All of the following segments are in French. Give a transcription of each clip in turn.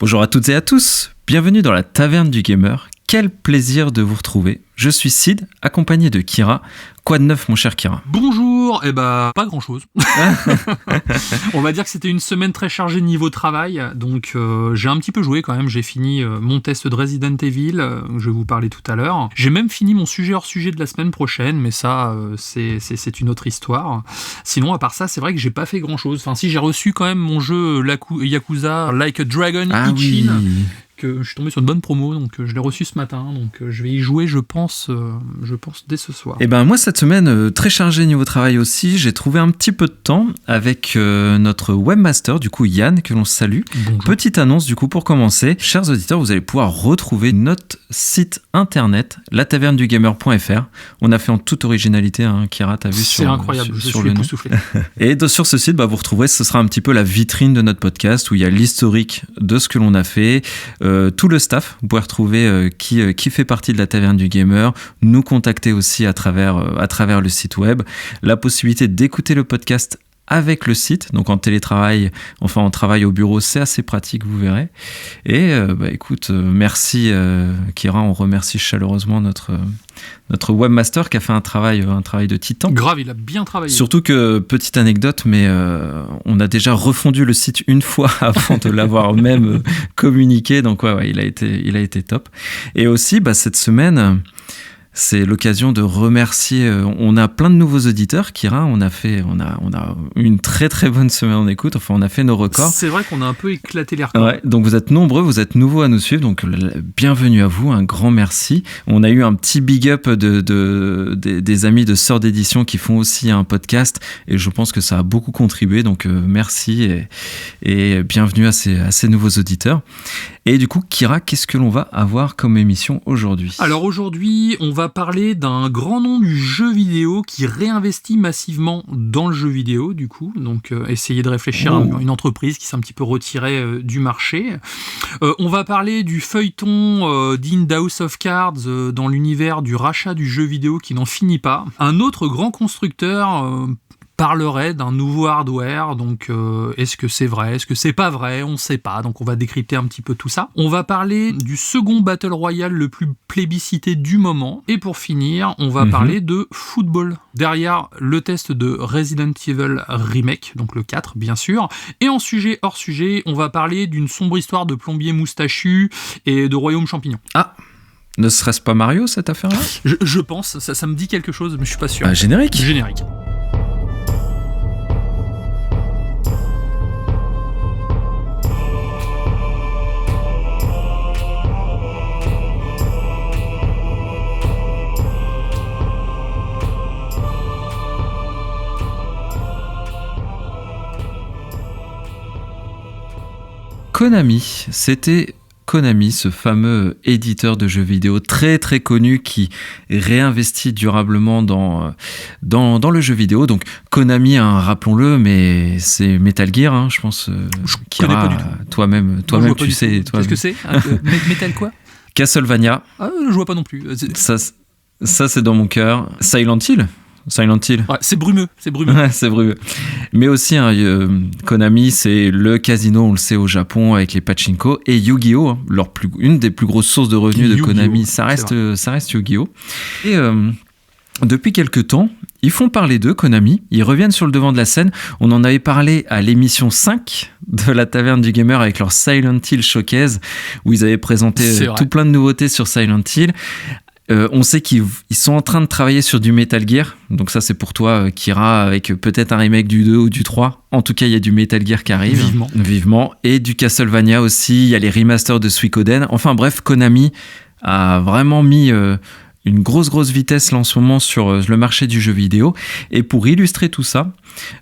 Bonjour à toutes et à tous, bienvenue dans la Taverne du Gamer. Quel plaisir de vous retrouver. Je suis Sid, accompagné de Kira. Quoi de neuf, mon cher Kira ? Bonjour, pas grand-chose. On va dire que c'était une semaine très chargée niveau travail, donc j'ai un petit peu joué quand même. J'ai fini mon test de Resident Evil, je vais vous parler tout à l'heure. J'ai même fini mon sujet hors sujet de la semaine prochaine, mais ça, c'est une autre histoire. Sinon, à part ça, c'est vrai que j'ai pas fait grand-chose. Enfin, si, j'ai reçu quand même mon jeu Yakuza Like a Dragon Ichin. Que je suis tombé sur une bonne promo, donc je l'ai reçu ce matin, donc je vais y jouer, je pense dès ce soir. Et ben moi cette semaine très chargée niveau travail aussi, j'ai trouvé un petit peu de temps avec notre webmaster du coup Yann que l'on salue. Bonjour. Petite annonce du coup pour commencer, chers auditeurs, vous allez pouvoir retrouver notre site internet latavernedugamer.fr. On a fait en toute originalité, hein, Kira, t'as vu c'est incroyable, je suis époustouflé. Et sur ce site, vous retrouverez, ce sera un petit peu la vitrine de notre podcast où il y a l'historique de ce que l'on a fait. Tout le staff, vous pouvez retrouver qui fait partie de la Taverne du Gamer, nous contacter aussi à travers le site web, la possibilité d'écouter le podcast avec le site, donc en télétravail, enfin en travail au bureau, c'est assez pratique, vous verrez. Et écoute, merci Kira, on remercie chaleureusement notre webmaster qui a fait un travail de titan. Grave, il a bien travaillé. Surtout que, petite anecdote, mais on a déjà refondu le site une fois avant de l'avoir même communiqué, donc ouais, il a été top. Et aussi, cette semaine, c'est l'occasion de remercier. On a plein de nouveaux auditeurs, Kira. On a une très très bonne semaine en écoute. Enfin, on a fait nos records. C'est vrai qu'on a un peu éclaté les records. Ouais, donc vous êtes nombreux, vous êtes nouveaux à nous suivre. Donc bienvenue à vous, un grand merci. On a eu un petit big up des amis de Sœurs d'édition qui font aussi un podcast, et je pense que ça a beaucoup contribué. Donc merci et bienvenue à ces nouveaux auditeurs. Et du coup, Kira, qu'est-ce que l'on va avoir comme émission aujourd'hui ? Alors aujourd'hui, on va parler d'un grand nom du jeu vidéo qui réinvestit massivement dans le jeu vidéo, du coup. Donc, essayer de réfléchir à une entreprise qui s'est un petit peu retirée du marché. On va parler du feuilleton d'In House of Cards dans l'univers du rachat du jeu vidéo qui n'en finit pas. Un autre grand constructeur parlerait d'un nouveau hardware, donc est-ce que c'est vrai, est-ce que c'est pas vrai, on ne sait pas, donc on va décrypter un petit peu tout ça. On va parler du second Battle Royale le plus plébiscité du moment, et pour finir, on va parler de football. Derrière le test de Resident Evil Remake, donc le 4 bien sûr, et en sujet hors sujet, on va parler d'une sombre histoire de plombier moustachu et de royaume champignon. Ah, ne serait-ce pas Mario cette affaire-là ? Je pense, ça me dit quelque chose, mais je suis pas sûr. Générique ? Générique. Konami, c'était Konami, ce fameux éditeur de jeux vidéo très très connu qui réinvestit durablement dans le jeu vidéo. Donc Konami, rappelons-le, mais c'est Metal Gear, je pense. Je connais pas du tout. Toi-même, tu sais. Qu'est-ce que c'est Metal quoi ? Castlevania. Ah, je vois pas non plus. Ça c'est dans mon cœur. Silent Hill. Ouais, c'est brumeux. Ouais, c'est brumeux. Mais aussi, Konami, c'est le casino, on le sait, au Japon, avec les pachinko, et Yu-Gi-Oh! Une des plus grosses sources de revenus de Konami, ça reste Yu-Gi-Oh! Et depuis quelques temps, ils font parler d'eux, Konami, ils reviennent sur le devant de la scène. On en avait parlé à l'émission 5 de la Taverne du Gamer avec leur Silent Hill Showcase, où ils avaient présenté tout plein de nouveautés sur Silent Hill. On sait qu'ils sont en train de travailler sur du Metal Gear, donc ça c'est pour toi Kira, avec peut-être un remake du 2 ou du 3. En tout cas il y a du Metal Gear qui arrive, vivement. Et du Castlevania aussi, il y a les remasters de Suikoden. Enfin bref, Konami a vraiment mis une grosse vitesse là en ce moment sur le marché du jeu vidéo. Et pour illustrer tout ça,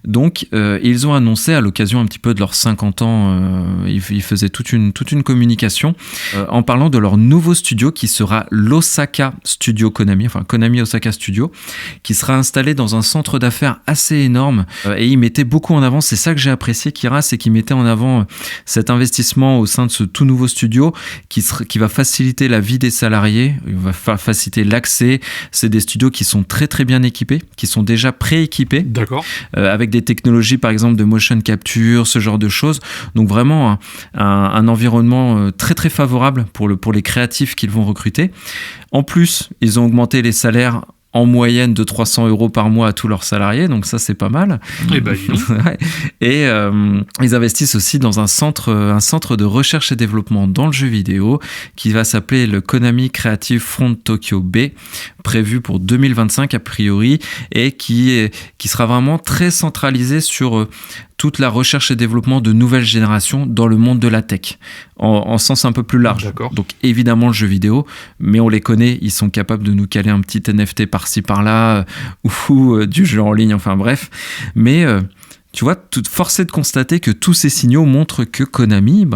donc ils ont annoncé à l'occasion un petit peu de leurs 50 ans, ils faisaient toute une communication en parlant de leur nouveau studio qui sera l'Osaka Studio Konami, enfin Konami Osaka Studio, qui sera installé dans un centre d'affaires assez énorme, et ils mettaient beaucoup en avant, c'est ça que j'ai apprécié Kira, c'est qu'ils mettaient en avant cet investissement au sein de ce tout nouveau studio qui va faciliter la vie des salariés, il va faciliter l'accès. C'est des studios qui sont très très bien équipés, qui sont déjà prééquipés. D'accord. Avec des technologies par exemple de motion capture, ce genre de choses. Donc vraiment un environnement très très favorable pour les créatifs qu'ils vont recruter. En plus, ils ont augmenté les salaires en moyenne de 300 € par mois à tous leurs salariés, donc ça c'est pas mal. Et ils investissent aussi dans un centre de recherche et développement dans le jeu vidéo qui va s'appeler le Konami Creative Front Tokyo Bay, prévu pour 2025 a priori, et qui sera vraiment très centralisé sur toute la recherche et développement de nouvelles générations dans le monde de la tech, en sens un peu plus large. D'accord. Donc évidemment le jeu vidéo, mais on les connaît, ils sont capables de nous caler un petit NFT par-ci par-là, ou du jeu en ligne, enfin bref. Mais tu vois, force est de constater que tous ces signaux montrent que Konami,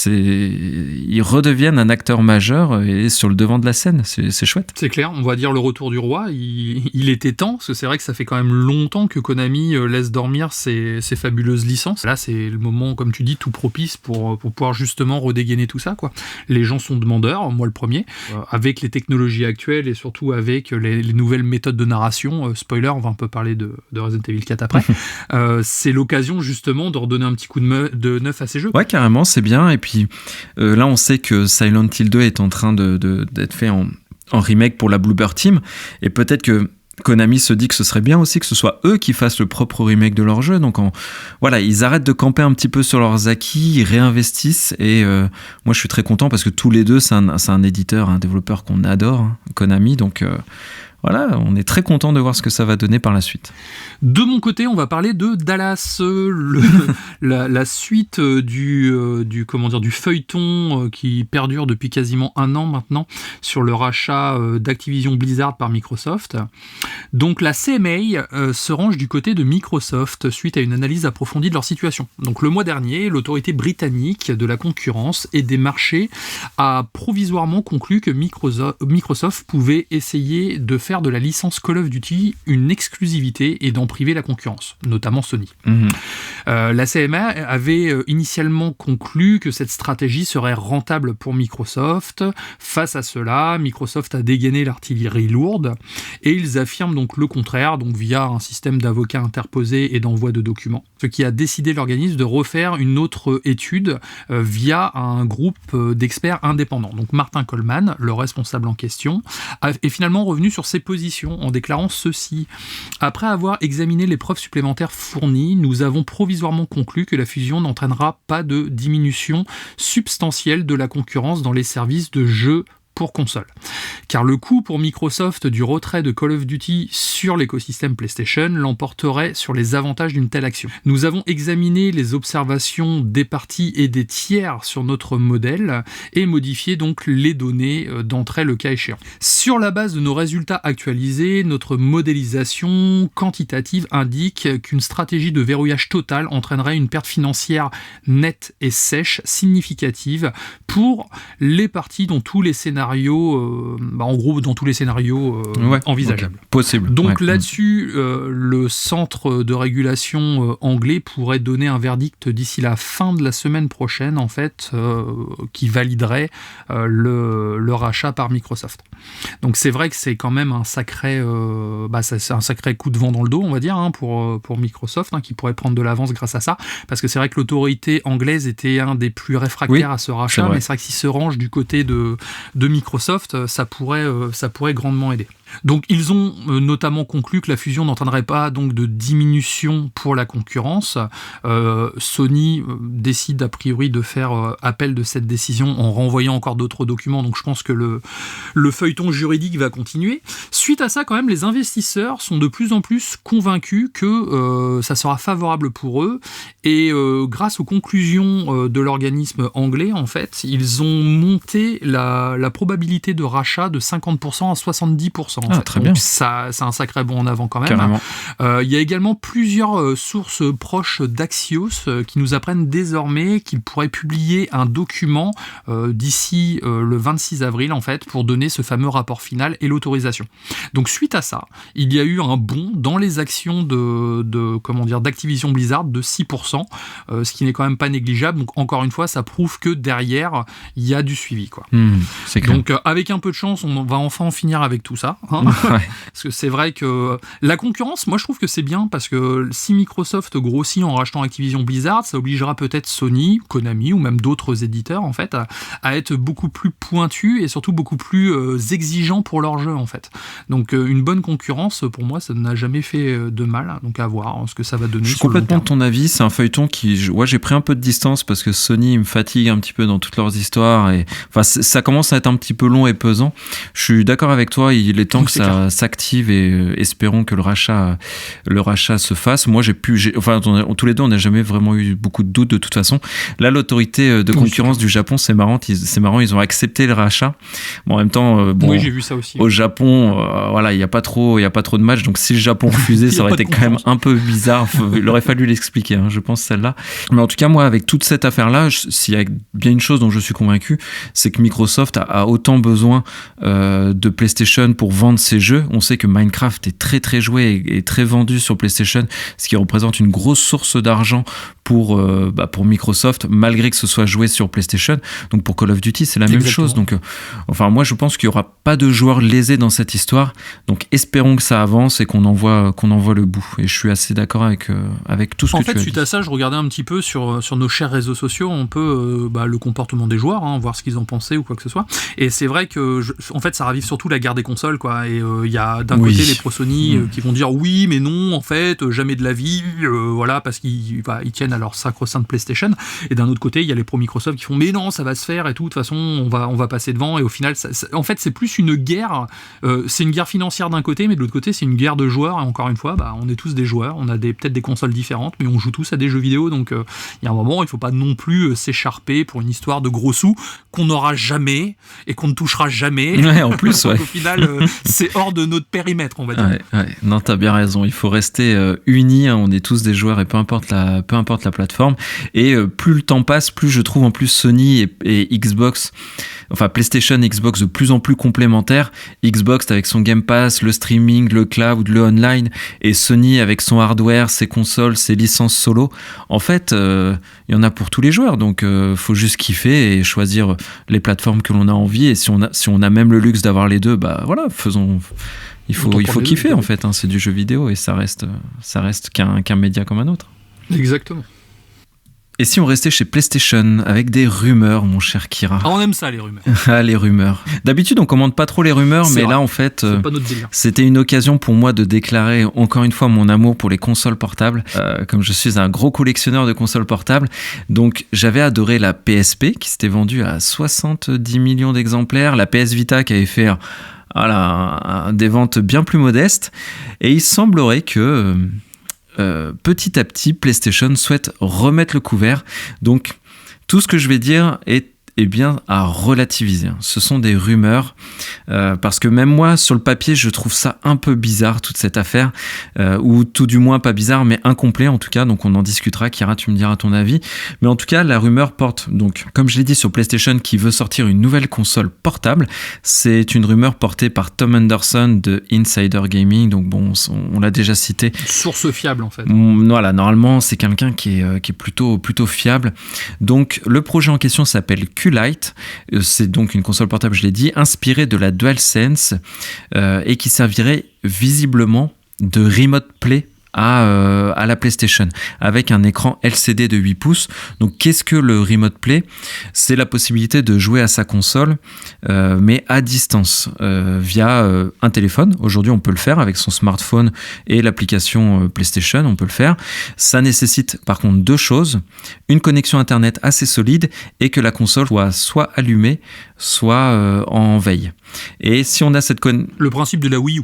ils redeviennent un acteur majeur et sur le devant de la scène. C'est chouette. C'est clair, on va dire le retour du roi. Il était temps, parce que c'est vrai que ça fait quand même longtemps que Konami laisse dormir ses fabuleuses licences. Là, c'est le moment, comme tu dis, tout propice pour pouvoir justement redégainer tout ça, quoi. Les gens sont demandeurs, moi le premier, avec les technologies actuelles et surtout avec les nouvelles méthodes de narration. Spoiler, on va un peu parler de Resident Evil 4 après. C'est l'occasion justement de redonner un petit coup de neuf à ces jeux. Ouais, carrément, c'est bien. Et puis là, on sait que Silent Hill 2 est en train d'être fait en remake pour la Bloober Team. Et peut-être que Konami se dit que ce serait bien aussi que ce soit eux qui fassent le propre remake de leur jeu. Donc ils arrêtent de camper un petit peu sur leurs acquis, ils réinvestissent. Et moi, je suis très content parce que tous les deux, c'est un éditeur, un développeur qu'on adore, Konami. Donc voilà, on est très content de voir ce que ça va donner par la suite. De mon côté, on va parler de Dallas, la suite du feuilleton qui perdure depuis quasiment un an maintenant sur le rachat d'Activision Blizzard par Microsoft. Donc la CMA se range du côté de Microsoft suite à une analyse approfondie de leur situation. Donc le mois dernier, l'autorité britannique de la concurrence et des marchés a provisoirement conclu que Microsoft pouvait essayer de faire de la licence Call of Duty une exclusivité et d'en priver la concurrence, notamment Sony. La CMA avait initialement conclu que cette stratégie serait rentable pour Microsoft. Face à cela, Microsoft a dégainé l'artillerie lourde et ils affirment donc le contraire, donc via un système d'avocats interposés et d'envoi de documents. Ce qui a décidé l'organisme de refaire une autre étude via un groupe d'experts indépendants. Donc Martin Coleman, le responsable en question, est finalement revenu sur ses position en déclarant ceci. Après avoir examiné les preuves supplémentaires fournies, nous avons provisoirement conclu que la fusion n'entraînera pas de diminution substantielle de la concurrence dans les services de jeux pour console. Car le coût pour Microsoft du retrait de Call of Duty sur l'écosystème PlayStation l'emporterait sur les avantages d'une telle action. Nous avons examiné les observations des parties et des tiers sur notre modèle et modifié donc les données d'entrée le cas échéant. Sur la base de nos résultats actualisés, notre modélisation quantitative indique qu'une stratégie de verrouillage total entraînerait une perte financière nette et sèche significative pour les parties dont tous les scénarios envisageables. Okay. Possible. Donc là-dessus, le centre de régulation anglais pourrait donner un verdict d'ici la fin de la semaine prochaine, en fait, qui validerait le rachat par Microsoft. Donc c'est vrai que c'est quand même un sacré coup de vent dans le dos, on va dire, pour Microsoft, qui pourrait prendre de l'avance grâce à ça, parce que c'est vrai que l'autorité anglaise était un des plus réfractaires à ce rachat, mais c'est vrai que s'il se range du côté de Microsoft, ça pourrait grandement aider. Donc ils ont notamment conclu que la fusion n'entraînerait pas donc de diminution pour la concurrence. Sony décide a priori de faire appel de cette décision en renvoyant encore d'autres documents, donc je pense que le feuilleton juridique va continuer. Suite à ça, quand même, les investisseurs sont de plus en plus convaincus que ça sera favorable pour eux, et grâce aux conclusions de l'organisme anglais, en fait, ils ont monté la probabilité de rachat de 50% à 70%. en fait. Très donc bien. ça, c'est un sacré bond en avant quand même. Carrément. Il y a également plusieurs sources proches d'Axios qui nous apprennent désormais qu'ils pourraient publier un document d'ici le 26 avril en fait pour donner ce fameux rapport final et l'autorisation. Donc suite à ça, il y a eu un bond dans les actions d'Activision Blizzard de 6%, ce qui n'est quand même pas négligeable. Donc encore une fois, ça prouve que derrière, il y a du suivi, quoi. C'est clair. Donc avec un peu de chance, on va enfin en finir avec tout ça. Hein. Ouais. Parce que c'est vrai que la concurrence, moi je trouve que c'est bien parce que si Microsoft grossit en rachetant Activision Blizzard, ça obligera peut-être Sony, Konami ou même d'autres éditeurs en fait à être beaucoup plus pointus et surtout beaucoup plus exigeants pour leurs jeux en fait. Donc une bonne concurrence, pour moi, ça n'a jamais fait de mal. Donc à voir ce que ça va donner. Je suis complètement de ton avis. C'est un feuilleton qui, j'ai pris un peu de distance parce que Sony me fatigue un petit peu dans toutes leurs histoires et enfin ça commence à être un petit peu long et pesant. Je suis d'accord avec toi. Il est temps que ça s'active et espérons que le rachat se fasse. Moi, tous les deux, on n'a jamais vraiment eu beaucoup de doutes de toute façon. Là, l'autorité de concurrence du Japon, c'est marrant. Ils ont accepté le rachat. Bon, en même temps, oui, j'ai vu ça aussi. Au Japon, voilà, il y a pas trop de matchs. Donc, si le Japon refusait, ça aurait été quand même un peu bizarre. Il aurait fallu l'expliquer, je pense, celle-là. Mais en tout cas, moi, avec toute cette affaire-là, s'il y a bien une chose dont je suis convaincu, c'est que Microsoft a autant besoin de PlayStation pour vendre ses jeux. On sait que Minecraft est très très joué et très vendu sur PlayStation, ce qui représente une grosse source d'argent pour Microsoft, malgré que ce soit joué sur PlayStation. Donc pour Call of Duty, c'est la même chose. Donc, moi, je pense qu'il n'y aura pas de joueurs lésés dans cette histoire. Donc espérons que ça avance et qu'on en voit le bout. Et je suis assez d'accord avec tout ce que tu as dit. En fait, suite à ça, je regardais un petit peu sur nos chers réseaux sociaux, un peu le comportement des joueurs, voir ce qu'ils en pensaient ou quoi que ce soit. Et c'est vrai que, en fait, ça ravive surtout la guerre des consoles, quoi. Et il y a d'un côté les pro Sony qui vont dire oui, mais non, en fait, jamais de la vie, voilà, parce qu'ils tiennent à leur sacro-sainte PlayStation. Et d'un autre côté, il y a les pro Microsoft qui font mais non, ça va se faire et tout. De toute façon, on va passer devant. Et au final, en fait, c'est plus une guerre. C'est une guerre financière d'un côté, mais de l'autre côté, c'est une guerre de joueurs. Et encore une fois, on est tous des joueurs. On a peut-être des consoles différentes, mais on joue tous à des jeux vidéo. Donc, il y a un moment, il faut pas non plus s'écharper pour une histoire de gros sous qu'on n'aura jamais et qu'on ne touchera jamais. Ouais, en plus, ouais. Au final, c'est hors de notre périmètre, on va dire. Ouais. Non, t'as bien raison. Il faut rester unis. On est tous des joueurs et peu importe la plateforme. Et plus le temps passe, plus je trouve en plus Sony et Xbox, enfin PlayStation et Xbox de plus en plus complémentaires. Xbox avec son Game Pass, le streaming, le cloud, le online, et Sony avec son hardware, ses consoles, ses licences solo. En fait, il y en a pour tous les joueurs. Donc, faut juste kiffer et choisir les plateformes que l'on a envie. Et si on a même le luxe d'avoir les deux, voilà, faisons. Il faut kiffer en fait. C'est du jeu vidéo et ça reste qu'un média comme un autre. Exactement. Et si on restait chez PlayStation avec des rumeurs, mon cher Kira? On aime ça, les rumeurs. Les rumeurs. D'habitude, on commande pas trop les rumeurs, mais là, en fait, c'était une occasion pour moi de déclarer encore une fois mon amour pour les consoles portables. Comme je suis un gros collectionneur de consoles portables, donc j'avais adoré la PSP qui s'était vendue à 70 millions d'exemplaires, la PS Vita qui avait fait des ventes bien plus modestes, et il semblerait que petit à petit, PlayStation souhaite remettre le couvert. Donc, tout ce que je vais dire est bien à relativiser. Ce sont des rumeurs, parce que même moi, sur le papier, je trouve ça un peu bizarre, toute cette affaire, ou tout du moins pas bizarre, mais incomplet en tout cas, donc on en discutera. Kira, tu me diras ton avis. Mais en tout cas, la rumeur porte, donc, comme je l'ai dit, sur PlayStation qui veut sortir une nouvelle console portable. C'est une rumeur portée par Tom Henderson de Insider Gaming, donc bon, on l'a déjà cité. Source fiable en fait. Voilà, normalement, c'est quelqu'un qui est plutôt fiable. Donc, le projet en question s'appelle Q-Lite, c'est donc une console portable, je l'ai dit, inspirée de la DualSense et qui servirait visiblement de remote play à la PlayStation, avec un écran LCD de 8 pouces. Donc qu'est-ce que le Remote Play ? C'est la possibilité de jouer à sa console, mais à distance, via un téléphone. Aujourd'hui, on peut le faire avec son smartphone et l'application PlayStation, on peut le faire. Ça nécessite par contre deux choses, une connexion Internet assez solide et que la console soit allumée, soit en veille. Et si on a cette le principe de la Wii U.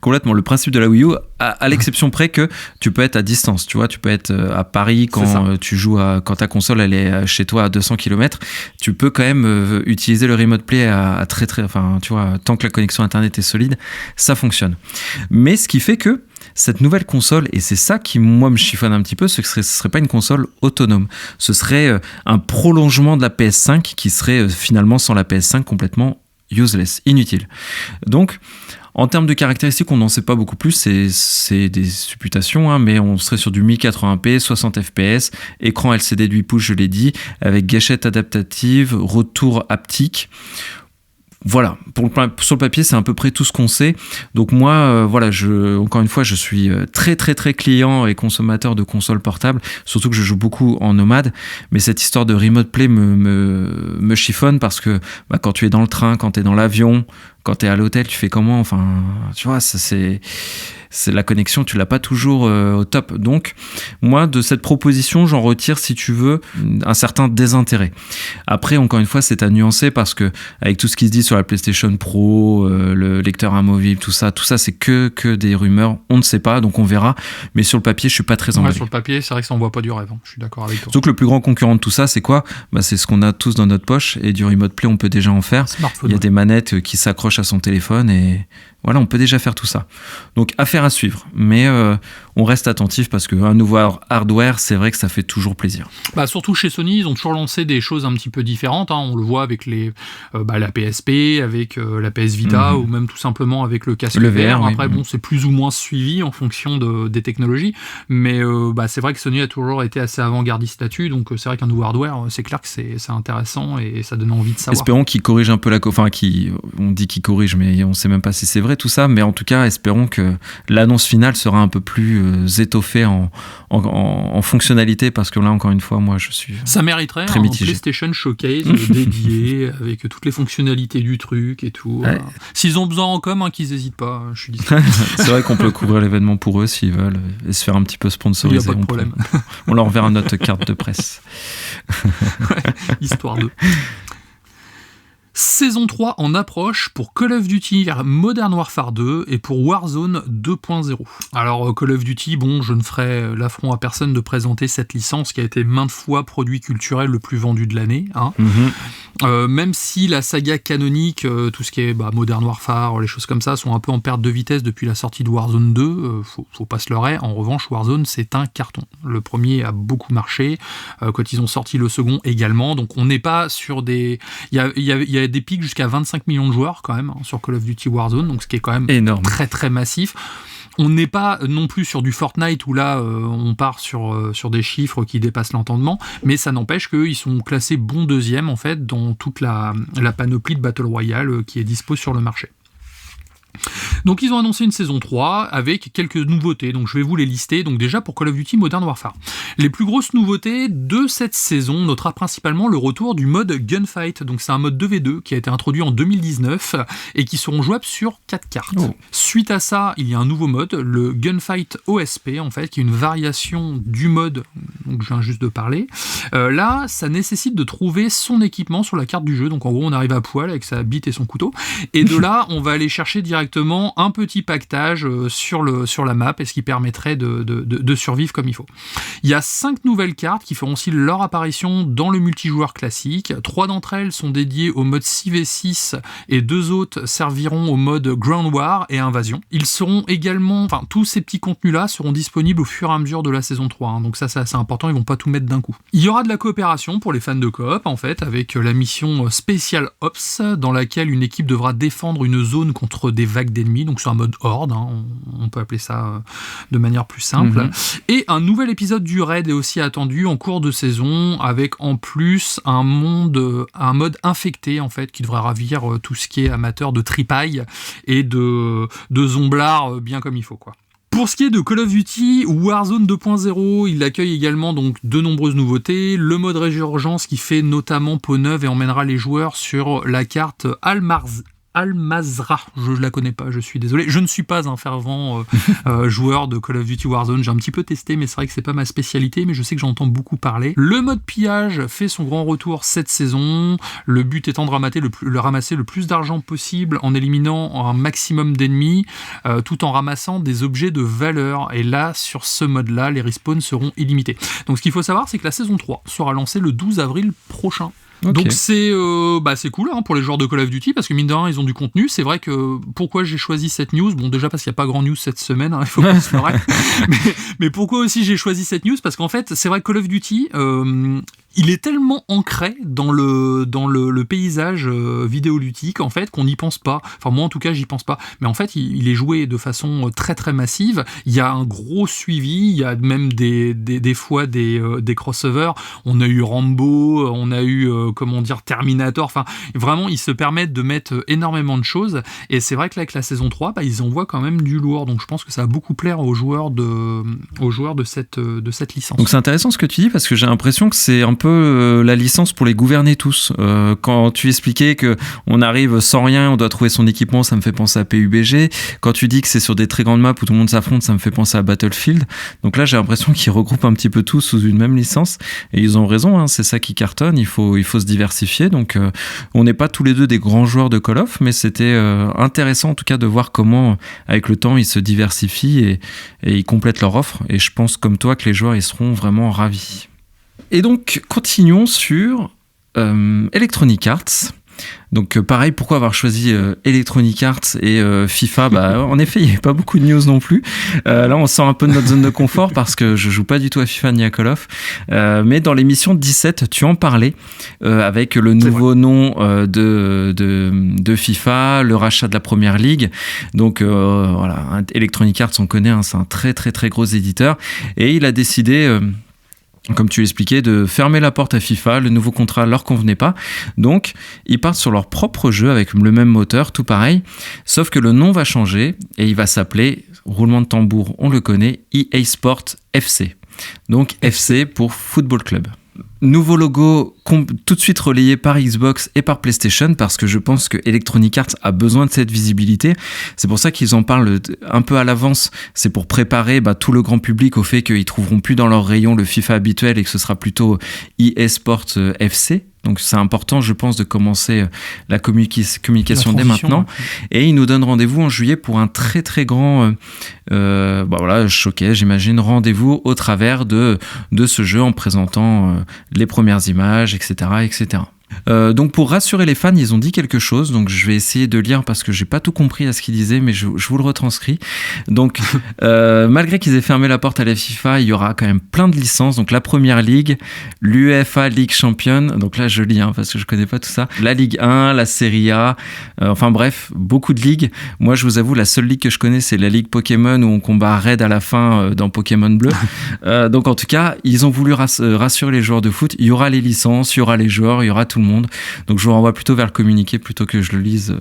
Complètement, le principe de la Wii U, à l'exception près que tu peux être à distance, tu vois, tu peux être à Paris quand tu joues quand ta console elle est chez toi à 200 km, tu peux quand même utiliser le Remote Play à très enfin tu vois, tant que la connexion internet est solide, ça fonctionne. Mais ce qui fait que cette nouvelle console, et c'est ça qui moi me chiffonne un petit peu, ce serait pas une console autonome, ce serait un prolongement de la PS5 qui serait finalement sans la PS5 complètement useless, inutile. Donc en termes de caractéristiques, on n'en sait pas beaucoup plus, c'est des supputations, hein, mais on serait sur du 1080p, 60 fps, écran LCD de 8 pouces, je l'ai dit, avec gâchette adaptative, retour haptique. Voilà, sur le papier, c'est à peu près tout ce qu'on sait. Donc moi, encore une fois, je suis très très très client et consommateur de consoles portables, surtout que je joue beaucoup en nomade. Mais cette histoire de Remote Play me chiffonne parce que quand tu es dans le train, quand tu es dans l'avion, quand tu es à l'hôtel, tu fais comment ? Enfin, tu vois, c'est la connexion, tu l'as pas toujours au top. Donc, moi, de cette proposition, j'en retire, si tu veux, un certain désintérêt. Après, encore une fois, c'est à nuancer parce que avec tout ce qui se dit sur la PlayStation Pro, le lecteur amovible, tout ça, c'est que des rumeurs. On ne sait pas, donc on verra. Mais sur le papier, je suis pas très emballé. Sur le papier, c'est vrai que ça envoie pas du rêve. Hein. Je suis d'accord avec toi. Surtout que le plus grand concurrent de tout ça, c'est quoi ? C'est ce qu'on a tous dans notre poche, et du Remote Play, on peut déjà en faire. Smartphone, il y a des manettes qui s'accrochent à son téléphone et voilà, on peut déjà faire tout ça. Donc, affaire à suivre. Mais on reste attentif parce qu'un nouveau hardware, c'est vrai que ça fait toujours plaisir. Surtout chez Sony, ils ont toujours lancé des choses un petit peu différentes. Hein. On le voit avec la PSP, avec la PS Vita, ou même tout simplement avec le casque VR. Après, c'est plus ou moins suivi en fonction des technologies. Mais c'est vrai que Sony a toujours été assez avant-gardiste là-dessus. Donc, c'est vrai qu'un nouveau hardware, c'est clair que c'est intéressant et ça donne envie de savoir. Espérons qu'il corrige un peu on dit qu'il corrige, mais on ne sait même pas si c'est vrai tout ça, mais en tout cas espérons que l'annonce finale sera un peu plus étoffée en fonctionnalité, parce que là encore une fois moi je suis ça mériterait très mitigé. Un PlayStation Showcase dédié avec toutes les fonctionnalités du truc et tout. Ouais. S'ils ont besoin en com, qu'ils n'hésitent pas, je suis dit. C'est vrai qu'on peut couvrir l'événement pour eux s'ils veulent et se faire un petit peu sponsoriser. Il n'y a pas de problème. On leur enverra notre carte de presse. Histoire de... Saison 3 en approche pour Call of Duty Modern Warfare 2 et pour Warzone 2.0. Alors Call of Duty, je ne ferai l'affront à personne de présenter cette licence qui a été maintes fois produit culturel le plus vendu de l'année. Hein. Même si la saga canonique, tout ce qui est Modern Warfare, les choses comme ça, sont un peu en perte de vitesse depuis la sortie de Warzone 2, faut pas se leurrer. En revanche, Warzone, c'est un carton. Le premier a beaucoup marché, quand ils ont sorti le second également, donc on n'est pas sur des... Il y a des pics jusqu'à 25 millions de joueurs quand même sur Call of Duty Warzone, donc ce qui est quand même énorme. Très très massif. On n'est pas non plus sur du Fortnite où là on part sur des chiffres qui dépassent l'entendement, mais ça n'empêche qu'ils sont classés bon deuxième en fait dans toute la panoplie de Battle Royale qui est dispo sur le marché. Donc ils ont annoncé une saison 3 avec quelques nouveautés, donc je vais vous les lister. Donc déjà pour Call of Duty Modern Warfare, les plus grosses nouveautés de cette saison, on notera principalement le retour du mode Gunfight. Donc c'est un mode 2v2 qui a été introduit en 2019 et qui seront jouables sur 4 cartes. Suite à ça, il y a un nouveau mode, le Gunfight OSP en fait, qui est une variation du mode donc je viens juste de parler. Là, ça nécessite de trouver son équipement sur la carte du jeu. Donc en gros, on arrive à poil avec sa bite et son couteau, et de là, on va aller chercher directement un petit pactage sur la map, et ce qui permettrait de survivre comme il faut. Il y a 5 nouvelles cartes qui feront aussi leur apparition dans le multijoueur classique. 3 d'entre elles sont dédiées au mode 6v6 et 2 autres serviront au mode Ground War et Invasion. Ils seront également, tous ces petits contenus-là seront disponibles au fur et à mesure de la saison 3. Hein, donc ça c'est assez important, ils vont pas tout mettre d'un coup. Il y aura de la coopération pour les fans de coop en fait, avec la mission Special Ops, dans laquelle une équipe devra défendre une zone contre des vagues d'ennemis, donc c'est un mode horde, hein, on peut appeler ça de manière plus simple. Et un nouvel épisode du raid est aussi attendu en cours de saison, avec en plus un mode infecté en fait, qui devrait ravir tout ce qui est amateur de tripaille et de zomblard bien comme il faut quoi. Pour ce qui est de Call of Duty Warzone 2.0, il accueille également donc de nombreuses nouveautés. Le mode résurgence qui fait notamment peau neuve et emmènera les joueurs sur la carte Al-Mazrah. Je la connais pas, je suis désolé. Je ne suis pas un fervent joueur de Call of Duty Warzone. J'ai un petit peu testé, mais c'est vrai que c'est pas ma spécialité, mais je sais que j'entends beaucoup parler. Le mode pillage fait son grand retour cette saison. Le but étant de ramasser le plus d'argent possible en éliminant un maximum d'ennemis, tout en ramassant des objets de valeur. Et là, sur ce mode-là, les respawns seront illimités. Donc ce qu'il faut savoir, c'est que la saison 3 sera lancée le 12 avril prochain. Okay. Donc c'est cool pour les joueurs de Call of Duty parce que mine de rien ils ont du contenu. C'est vrai que pourquoi j'ai choisi cette news, bon déjà parce qu'il n'y a pas grand news cette semaine, il faut pas se leurrer. mais pourquoi aussi j'ai choisi cette news, parce qu'en fait c'est vrai que Call of Duty il est tellement ancré dans le paysage vidéoludique en fait qu'on n'y pense pas. Enfin moi en tout cas j'y pense pas. Mais en fait il est joué de façon très très massive. Il y a un gros suivi. Il y a même des fois des crossovers. On a eu Rambo, on a eu Terminator. Enfin vraiment ils se permettent de mettre énormément de choses. Et c'est vrai que là avec la saison 3 ils envoient quand même du lourd. Donc je pense que ça va beaucoup plaire aux joueurs de cette licence. Donc c'est intéressant ce que tu dis parce que j'ai l'impression que c'est un peu la licence pour les gouverner tous. Quand tu expliquais qu'on arrive sans rien, on doit trouver son équipement, ça me fait penser à PUBG. Quand tu dis que c'est sur des très grandes maps où tout le monde s'affronte, ça me fait penser à Battlefield. Donc là, j'ai l'impression qu'ils regroupent un petit peu tout sous une même licence. Et ils ont raison, c'est ça qui cartonne. Il faut se diversifier. Donc on n'est pas tous les deux des grands joueurs de Call of, mais c'était intéressant en tout cas de voir comment, avec le temps, ils se diversifient et ils complètent leur offre. Et je pense comme toi que les joueurs ils seront vraiment ravis. Et donc, continuons sur Electronic Arts. Donc pareil, pourquoi avoir choisi Electronic Arts et FIFA? En effet, il n'y avait pas beaucoup de news non plus. Là, on sort un peu de notre zone de confort parce que je joue pas du tout à FIFA ni à Call of. Mais dans l'émission 17, tu en parlais avec le nouveau nom de FIFA, le rachat de la Première Ligue. Donc voilà, Electronic Arts, on connaît, c'est un très très très gros éditeur. Et il a décidé... comme tu l'expliquais, de fermer la porte à FIFA, le nouveau contrat leur convenait pas. Donc, ils partent sur leur propre jeu avec le même moteur, tout pareil. Sauf que le nom va changer et il va s'appeler, roulement de tambour, on le connaît, EA Sport FC. Donc, FC pour Football Club. Nouveau logo tout de suite relayé par Xbox et par PlayStation parce que je pense que Electronic Arts a besoin de cette visibilité. C'est pour ça qu'ils en parlent un peu à l'avance. C'est pour préparer tout le grand public au fait qu'ils trouveront plus dans leur rayon le FIFA habituel et que ce sera plutôt EA Sports FC. Donc c'est important, je pense, de commencer la communication dès maintenant. Et ils nous donnent rendez-vous en juillet pour un très très grand showcase, j'imagine, rendez-vous au travers de ce jeu en présentant les premières images, etc. etc. Donc pour rassurer les fans, ils ont dit quelque chose, donc je vais essayer de lire parce que j'ai pas tout compris à ce qu'ils disaient, mais je vous le retranscris. Donc malgré qu'ils aient fermé la porte à la FIFA, il y aura quand même plein de licences. Donc la Première Ligue, l'UEFA League Champion, donc là je lis parce que je connais pas tout ça, la Ligue 1, la Serie A, enfin bref, beaucoup de ligues. Moi je vous avoue, la seule ligue que je connais c'est la Ligue Pokémon où on combat Red à la fin dans Pokémon Bleu. Donc en tout cas, ils ont voulu rassurer les joueurs de foot, il y aura les licences, il y aura les joueurs, il y aura tout le monde. Donc je vous renvoie plutôt vers le communiqué plutôt que je le lise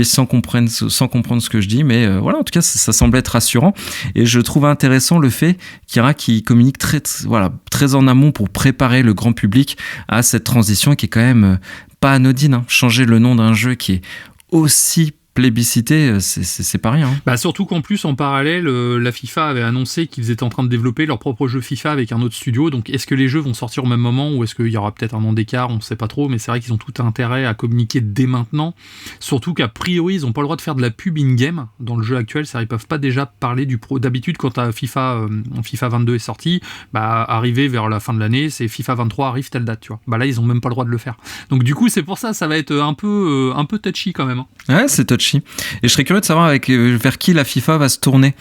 sans comprendre ce que je dis, mais voilà, en tout cas ça semble être rassurant et je trouve intéressant le fait qu'il communique très en amont pour préparer le grand public à cette transition qui est quand même pas anodine. Changer le nom d'un jeu qui est aussi plébiscité, c'est pas rien. Surtout qu'en plus, en parallèle, la FIFA avait annoncé qu'ils étaient en train de développer leur propre jeu FIFA avec un autre studio. Donc, est-ce que les jeux vont sortir au même moment ou est-ce qu'il y aura peut-être un an d'écart? On ne sait pas trop, mais c'est vrai qu'ils ont tout intérêt à communiquer dès maintenant. Surtout qu'à priori, ils n'ont pas le droit de faire de la pub in-game dans le jeu actuel. C'est-à-dire, ils peuvent pas déjà parler du pro. D'habitude, quand FIFA 22 est sorti, arrivé vers la fin de l'année, c'est FIFA 23 arrive telle date, tu vois. Là, ils ont même pas le droit de le faire. Donc, du coup, c'est pour ça va être un peu touchy quand même. Ouais, c'est touchy. Et je serais curieux de savoir vers qui la FIFA va se tourner.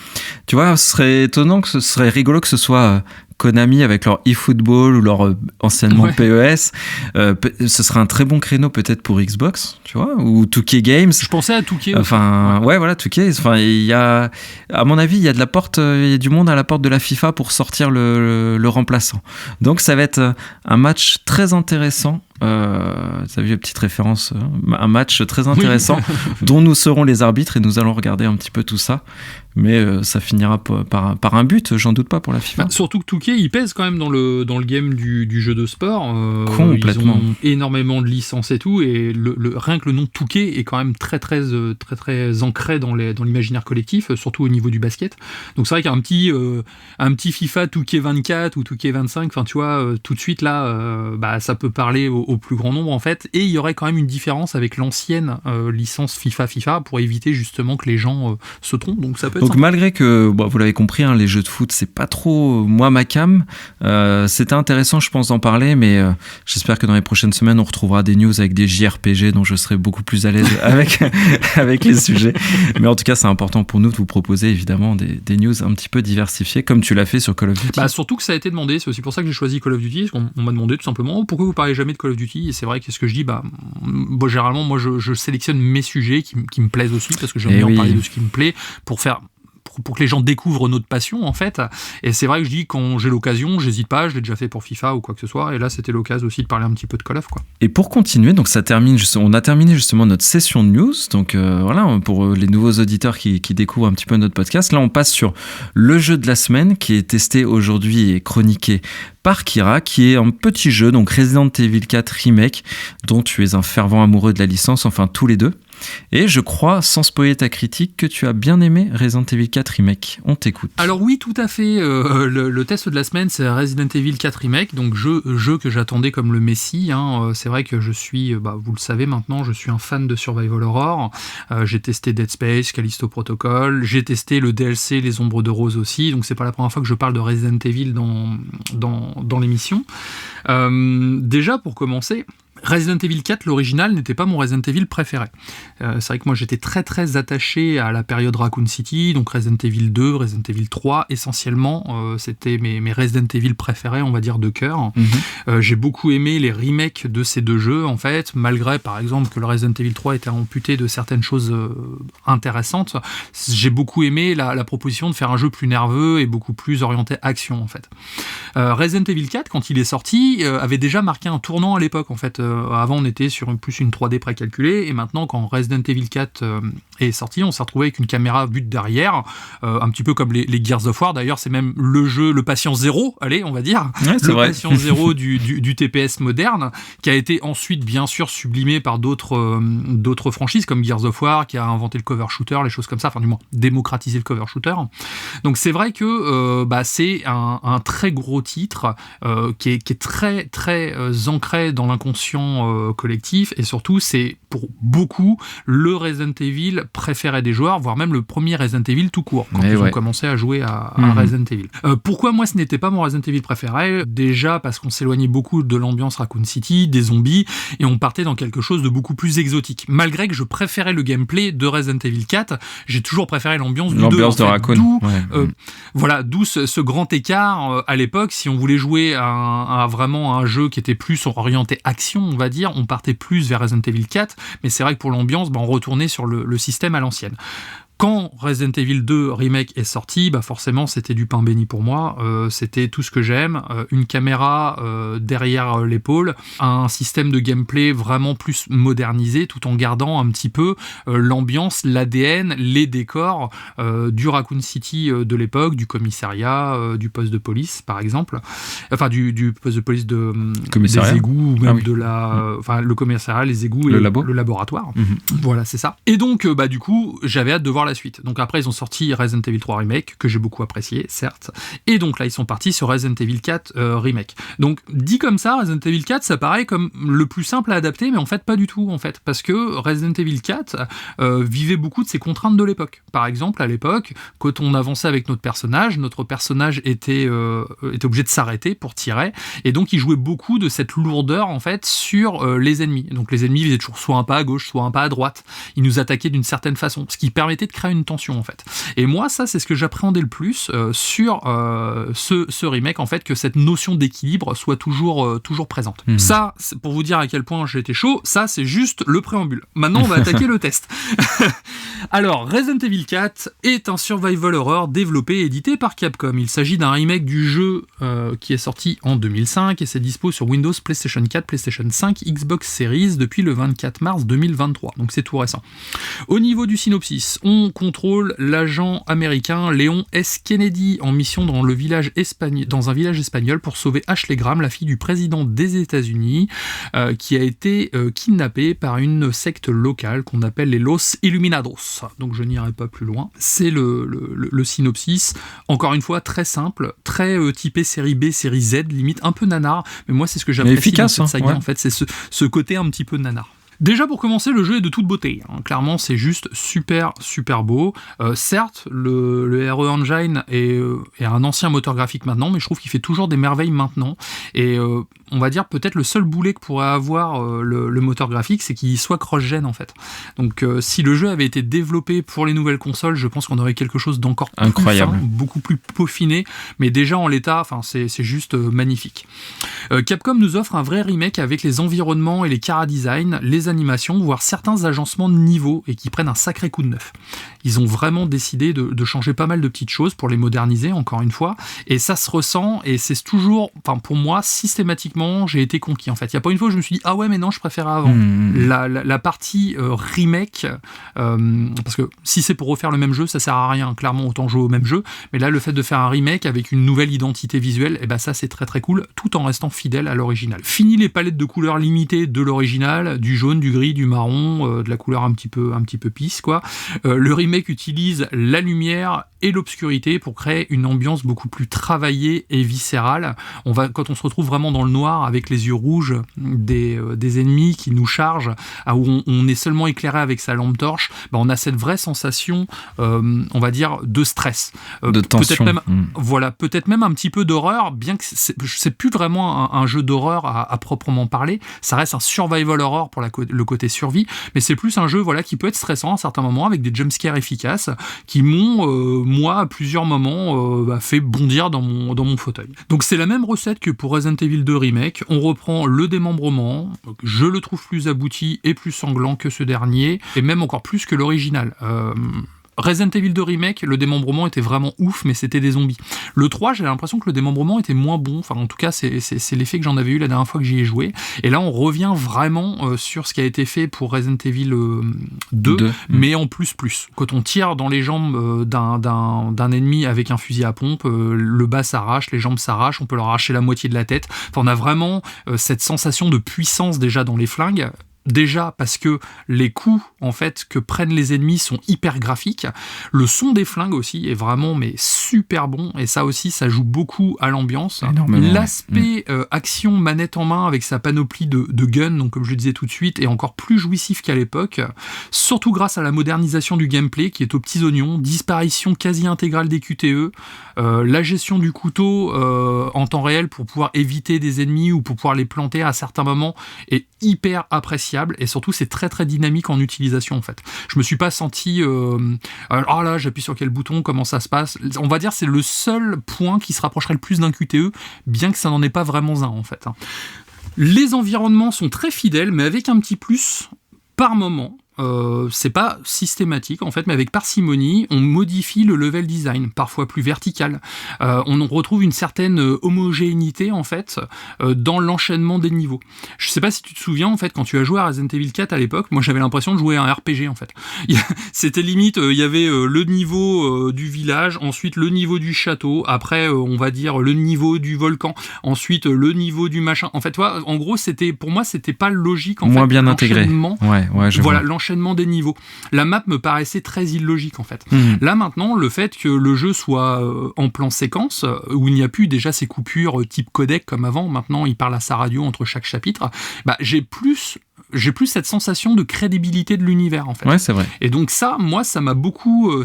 Tu vois, ce serait rigolo que ce soit Konami avec leur eFootball ou leur anciennement PES. Ce serait un très bon créneau peut-être pour Xbox, tu vois, ou 2K Games. Je pensais à 2K. Enfin, ouais, voilà, 2K. Enfin, il y a, à mon avis, il y a du monde à la porte de la FIFA pour sortir le remplaçant. Donc, ça va être un match très intéressant T'as vu, petite référence, un match très intéressant dont nous serons les arbitres et nous allons regarder un petit peu tout ça. Mais ça finira par un but, j'en doute pas, pour la FIFA. Surtout que Touquet, il pèse quand même dans le game du jeu de sport. Complètement. Ils ont énormément de licences et tout, et rien que le nom Touquet est quand même très ancré dans l'imaginaire collectif, surtout au niveau du basket. Donc c'est vrai qu'un petit FIFA Touquet 24 ou Touquet 25, enfin tu vois, tout de suite là, ça peut parler au plus grand nombre en fait. Et il y aurait quand même une différence avec l'ancienne licence FIFA pour éviter justement que les gens se trompent. Donc ça peut être. Donc malgré que, vous l'avez compris, les jeux de foot, c'est pas trop moi ma cam. C'était intéressant, je pense, d'en parler, mais j'espère que dans les prochaines semaines, on retrouvera des news avec des JRPG dont je serai beaucoup plus à l'aise avec les sujets. Mais en tout cas, c'est important pour nous de vous proposer évidemment des news un petit peu diversifiées, comme tu l'as fait sur Call of Duty. Surtout que ça a été demandé, c'est aussi pour ça que j'ai choisi Call of Duty, parce qu'on m'a demandé tout simplement pourquoi vous parlez jamais de Call of Duty, et c'est vrai que ce que je dis, généralement, moi je sélectionne mes sujets qui me plaisent aussi, parce que j'aime bien parler de ce qui me plaît, pour que les gens découvrent notre passion en fait. Et c'est vrai que je dis, quand j'ai l'occasion, j'hésite pas, je l'ai déjà fait pour FIFA ou quoi que ce soit, et là c'était l'occasion aussi de parler un petit peu de Call of, quoi. Et pour continuer, donc on a terminé justement notre session de news, donc voilà, pour les nouveaux auditeurs qui découvrent un petit peu notre podcast, là on passe sur le jeu de la semaine qui est testé aujourd'hui et chroniqué par Kira, qui est un petit jeu, donc Resident Evil 4 Remake, dont tu es un fervent amoureux de la licence, enfin tous les deux. Et je crois, sans spoiler ta critique, que tu as bien aimé Resident Evil 4 Remake. On t'écoute. Alors oui, tout à fait. Le test de la semaine, c'est Resident Evil 4 Remake, donc jeu que j'attendais comme le Messie. C'est vrai que je suis, vous le savez maintenant, je suis un fan de Survival Horror. J'ai testé Dead Space, Callisto Protocol, j'ai testé le DLC Les Ombres de Rose aussi, donc c'est pas la première fois que je parle de Resident Evil dans l'émission. Déjà, pour commencer, Resident Evil 4, l'original, n'était pas mon Resident Evil préféré. C'est vrai que moi j'étais très attaché à la période Raccoon City, donc Resident Evil 2, Resident Evil 3, essentiellement, c'était mes Resident Evil préférés, on va dire, de cœur. J'ai beaucoup aimé les remakes de ces deux jeux, en fait, malgré par exemple que le Resident Evil 3 était amputé de certaines choses intéressantes. J'ai beaucoup aimé la proposition de faire un jeu plus nerveux et beaucoup plus orienté action, en fait. Resident Evil 4, quand il est sorti, avait déjà marqué un tournant à l'époque, en fait. Avant, on était sur plus une 3D précalculée, et maintenant, quand Resident Evil 4 est sorti, on s'est retrouvé avec une caméra vue de derrière, un petit peu comme les Gears of War. D'ailleurs, c'est même le patient zéro, allez, on va dire, patient zéro du TPS moderne, qui a été ensuite, bien sûr, sublimé par d'autres franchises, comme Gears of War, qui a inventé le cover shooter, les choses comme ça, enfin, du moins, démocratisé le cover shooter. Donc, c'est vrai que c'est un très gros titre qui est très ancré dans l'inconscient collectif, et surtout c'est pour beaucoup le Resident Evil préféré des joueurs, voire même le premier Resident Evil tout court, quand ils ont commencé à jouer à Resident Evil. Pourquoi moi ce n'était pas mon Resident Evil préféré ? Déjà parce qu'on s'éloignait beaucoup de l'ambiance Raccoon City, des zombies, et on partait dans quelque chose de beaucoup plus exotique. Malgré que je préférais le gameplay de Resident Evil 4, j'ai toujours préféré l'ambiance du 2. L'ambiance de Raccoon. D'où ce grand écart à l'époque. Si on voulait jouer à vraiment un jeu qui était plus orienté action, on va dire, on partait plus vers Resident Evil 4, mais c'est vrai que pour l'ambiance, on retournait sur le système à l'ancienne. Quand Resident Evil 2 Remake est sorti, forcément c'était du pain béni pour moi, c'était tout ce que j'aime, une caméra derrière l'épaule, un système de gameplay vraiment plus modernisé, tout en gardant un petit peu l'ambiance, l'ADN, les décors du Raccoon City de l'époque, du commissariat, du poste de police par exemple, enfin du poste de police des égouts, ou même le commissariat, les égouts et le laboratoire. Voilà, c'est ça. Et donc du coup, j'avais hâte de voir la suite. Donc après, ils ont sorti Resident Evil 3 Remake, que j'ai beaucoup apprécié, certes. Et donc là, ils sont partis sur Resident Evil 4 Remake. Donc, dit comme ça, Resident Evil 4, ça paraît comme le plus simple à adapter, mais en fait, pas du tout, en fait. Parce que Resident Evil 4 vivait beaucoup de ses contraintes de l'époque. Par exemple, à l'époque, quand on avançait avec notre personnage était obligé de s'arrêter pour tirer, et donc il jouait beaucoup de cette lourdeur, en fait, sur les ennemis. Donc les ennemis faisaient toujours soit un pas à gauche, soit un pas à droite. Ils nous attaquaient d'une certaine façon, ce qui permettait de crée une tension en fait. Et moi, ça, c'est ce que j'appréhendais le plus sur ce remake, en fait, que cette notion d'équilibre soit toujours présente. Ça, c'est pour vous dire à quel point j'ai été chaud, ça, c'est juste le préambule. Maintenant, on va attaquer le test. Alors, Resident Evil 4 est un survival horror développé et édité par Capcom. Il s'agit d'un remake du jeu qui est sorti en 2005 et c'est dispo sur Windows, PlayStation 4, PlayStation 5, Xbox Series depuis le 24 mars 2023. Donc c'est tout récent. Au niveau du synopsis, on contrôle l'agent américain Léon S. Kennedy en mission dans un village espagnol pour sauver Ashley Graham, la fille du président des États-Unis, qui a été kidnappée par une secte locale qu'on appelle les Los Illuminados. Donc je n'irai pas plus loin. C'est le synopsis. Encore une fois, très simple, très typé série B, série Z, limite un peu nanar. Mais moi, c'est ce que j'apprécie dans cette saga, en fait. C'est ce côté un petit peu nanar. Déjà pour commencer, le jeu est de toute beauté. Clairement, c'est juste super beau. Certes, le RE Engine est un ancien moteur graphique maintenant, mais je trouve qu'il fait toujours des merveilles maintenant. Et on va dire peut-être le seul boulet que pourrait avoir le moteur graphique, c'est qu'il soit cross-gen en fait. Donc si le jeu avait été développé pour les nouvelles consoles, je pense qu'on aurait quelque chose d'encore plus incroyable, fin, beaucoup plus peaufiné. Mais déjà en l'état, c'est juste magnifique. Capcom nous offre un vrai remake avec les environnements et les chara-design, les animations, voire certains agencements de niveau et qui prennent un sacré coup de neuf. Ils ont vraiment décidé de changer pas mal de petites choses pour les moderniser, encore une fois, et ça se ressent, et c'est toujours, pour moi, systématiquement, j'ai été conquis, en fait. Il n'y a pas une fois où je me suis dit, ah ouais, mais non, je préférais avant. La partie remake, parce que si c'est pour refaire le même jeu, ça sert à rien, clairement, autant jouer au même jeu, mais là, le fait de faire un remake avec une nouvelle identité visuelle, et ben ça, c'est très très cool, tout en restant fidèle à l'original. Fini les palettes de couleurs limitées de l'original, du jaune, du gris, du marron, de la couleur un petit peu pisse, quoi. Le remake utilise la lumière et l'obscurité pour créer une ambiance beaucoup plus travaillée et viscérale. Quand on se retrouve vraiment dans le noir avec les yeux rouges des ennemis qui nous chargent, où on est seulement éclairé avec sa lampe torche, on a cette vraie sensation, on va dire, de stress. De tension. Peut-être même un petit peu d'horreur, bien que c'est plus vraiment un jeu d'horreur à proprement parler. Ça reste un survival horror pour le côté survie, mais c'est plus un jeu qui peut être stressant à certains moments avec des jumpscares efficaces qui m'ont moi, à plusieurs moments, fait bondir dans mon fauteuil. Donc c'est la même recette que pour Resident Evil 2 Remake. On reprend le démembrement, je le trouve plus abouti et plus sanglant que ce dernier, et même encore plus que l'original. Resident Evil 2 Remake, le démembrement était vraiment ouf, mais c'était des zombies. Le 3, j'ai l'impression que le démembrement était moins bon, en tout cas c'est l'effet que j'en avais eu la dernière fois que j'y ai joué, et là on revient vraiment sur ce qui a été fait pour Resident Evil 2, mais en plus. Quand on tire dans les jambes d'un ennemi avec un fusil à pompe, le bas s'arrache, les jambes s'arrachent, on peut leur arracher la moitié de la tête, on a vraiment cette sensation de puissance déjà dans les flingues. Déjà parce que les coups en fait que prennent les ennemis sont hyper graphiques, le son des flingues aussi est vraiment super bon, et ça aussi ça joue beaucoup à l'ambiance. L'aspect action manette en main avec sa panoplie de guns, donc comme je le disais tout de suite, est encore plus jouissif qu'à l'époque, surtout grâce à la modernisation du gameplay qui est aux petits oignons, disparition quasi intégrale des QTE, la gestion du couteau en temps réel pour pouvoir éviter des ennemis ou pour pouvoir les planter à certains moments est hyper appréciable, et surtout c'est très très dynamique en utilisation en fait. Je me suis pas senti là j'appuie sur quel bouton, comment ça se passe. On va dire c'est le seul point qui se rapprocherait le plus d'un QTE, bien que ça n'en est pas vraiment un en fait. Les environnements sont très fidèles, mais avec un petit plus par moment. C'est pas systématique en fait, mais avec parcimonie, on modifie le level design, parfois plus vertical. On retrouve une certaine homogénéité en fait dans l'enchaînement des niveaux. Je sais pas si tu te souviens en fait, quand tu as joué à Resident Evil 4 à l'époque, moi j'avais l'impression de jouer à un RPG en fait. C'était limite, il y avait le niveau du village, ensuite le niveau du château, après on va dire le niveau du volcan, ensuite le niveau du machin. En fait, en gros, pour moi c'était pas logique en fait. Moins bien intégré. Voilà, l'enchaînement des niveaux. La map me paraissait très illogique en fait. Là maintenant, le fait que le jeu soit en plan séquence, où il n'y a plus déjà ces coupures type codec comme avant, maintenant il parle à sa radio entre chaque chapitre, j'ai plus cette sensation de crédibilité de l'univers en fait. Ouais, c'est vrai. Et donc ça, moi, ça m'a beaucoup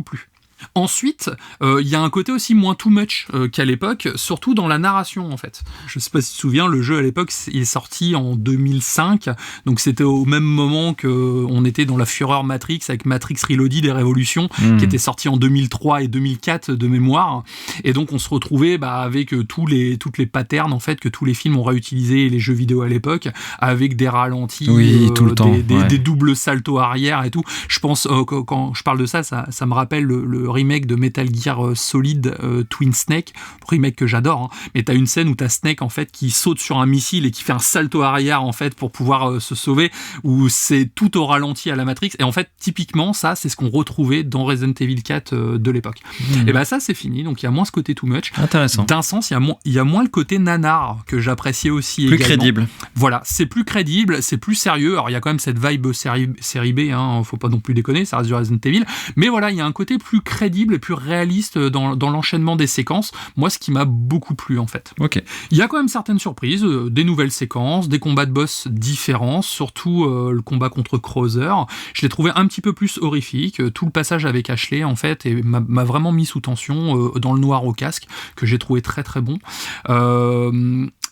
plu. Ensuite, il y a un côté aussi moins too much qu'à l'époque, surtout dans la narration en fait. Je sais pas si tu te souviens, le jeu à l'époque il est sorti en 2005, donc c'était au même moment qu'on était dans la fureur Matrix avec Matrix Reloaded et Révolution, qui était sorti en 2003 et 2004 de mémoire, et donc on se retrouvait avec toutes les patterns en fait que tous les films ont réutilisé et les jeux vidéo à l'époque, avec des ralentis, tout le temps, des doubles saltos arrière et tout. Je pense quand je parle de ça me rappelle le remake de Metal Gear Solid Twin Snake, remake que j'adore, hein. Mais t'as une scène où t'as Snake en fait qui saute sur un missile et qui fait un salto arrière en fait pour pouvoir se sauver, où c'est tout au ralenti à la Matrix, et en fait typiquement ça c'est ce qu'on retrouvait dans Resident Evil 4 de l'époque. Et ça c'est fini, donc il y a moins ce côté too much. Intéressant. D'un sens il y a moins le côté nanar que j'appréciais aussi plus également. Crédible. Voilà, c'est plus crédible, c'est plus sérieux. Alors il y a quand même cette vibe série B, hein, faut pas non plus déconner, ça reste du Resident Evil, mais voilà, il y a un côté plus crédible et plus réaliste dans l'enchaînement des séquences, moi ce qui m'a beaucoup plu en fait. Ok. Il y a quand même certaines surprises, des nouvelles séquences, des combats de boss différents, surtout le combat contre Krauser, je l'ai trouvé un petit peu plus horrifique, tout le passage avec Ashley en fait et m'a vraiment mis sous tension dans le noir au casque, que j'ai trouvé très très bon.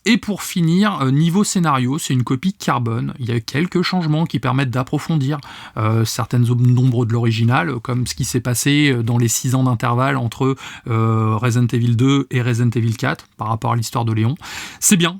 Et pour finir, niveau scénario, c'est une copie Carbone. Il y a quelques changements qui permettent d'approfondir certaines nombres de l'original, comme ce qui s'est passé dans les 6 ans d'intervalle entre Resident Evil 2 et Resident Evil 4 par rapport à l'histoire de Léon. C'est bien,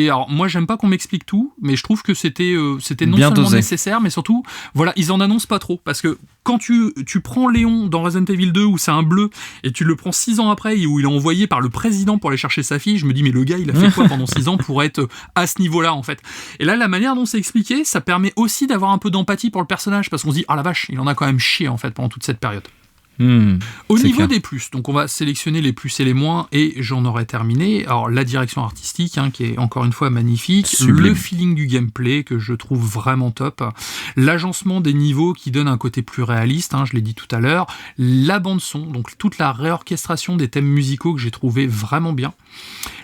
alors moi j'aime pas qu'on m'explique tout, mais je trouve que c'était non bien seulement dosé. Nécessaire, mais surtout, voilà, ils en annoncent pas trop, parce que quand tu prends Léon dans Resident Evil 2 où c'est un bleu, et tu le prends 6 ans après où il est envoyé par le président pour aller chercher sa fille, je me dis mais le gars il a fait quoi pendant 6 ans pour être à ce niveau-là en fait. Et là la manière dont c'est expliqué, ça permet aussi d'avoir un peu d'empathie pour le personnage, parce qu'on se dit ah la vache, il en a quand même chié en fait pendant toute cette période. Au niveau clair. Des plus, donc on va sélectionner les plus et les moins, et j'en aurai terminé. Alors la direction artistique, hein, qui est encore une fois magnifique, sublime. Le feeling du gameplay que je trouve vraiment top, l'agencement des niveaux qui donne un côté plus réaliste, hein, je l'ai dit tout à l'heure, la bande son, donc toute la réorchestration des thèmes musicaux que j'ai trouvé vraiment bien.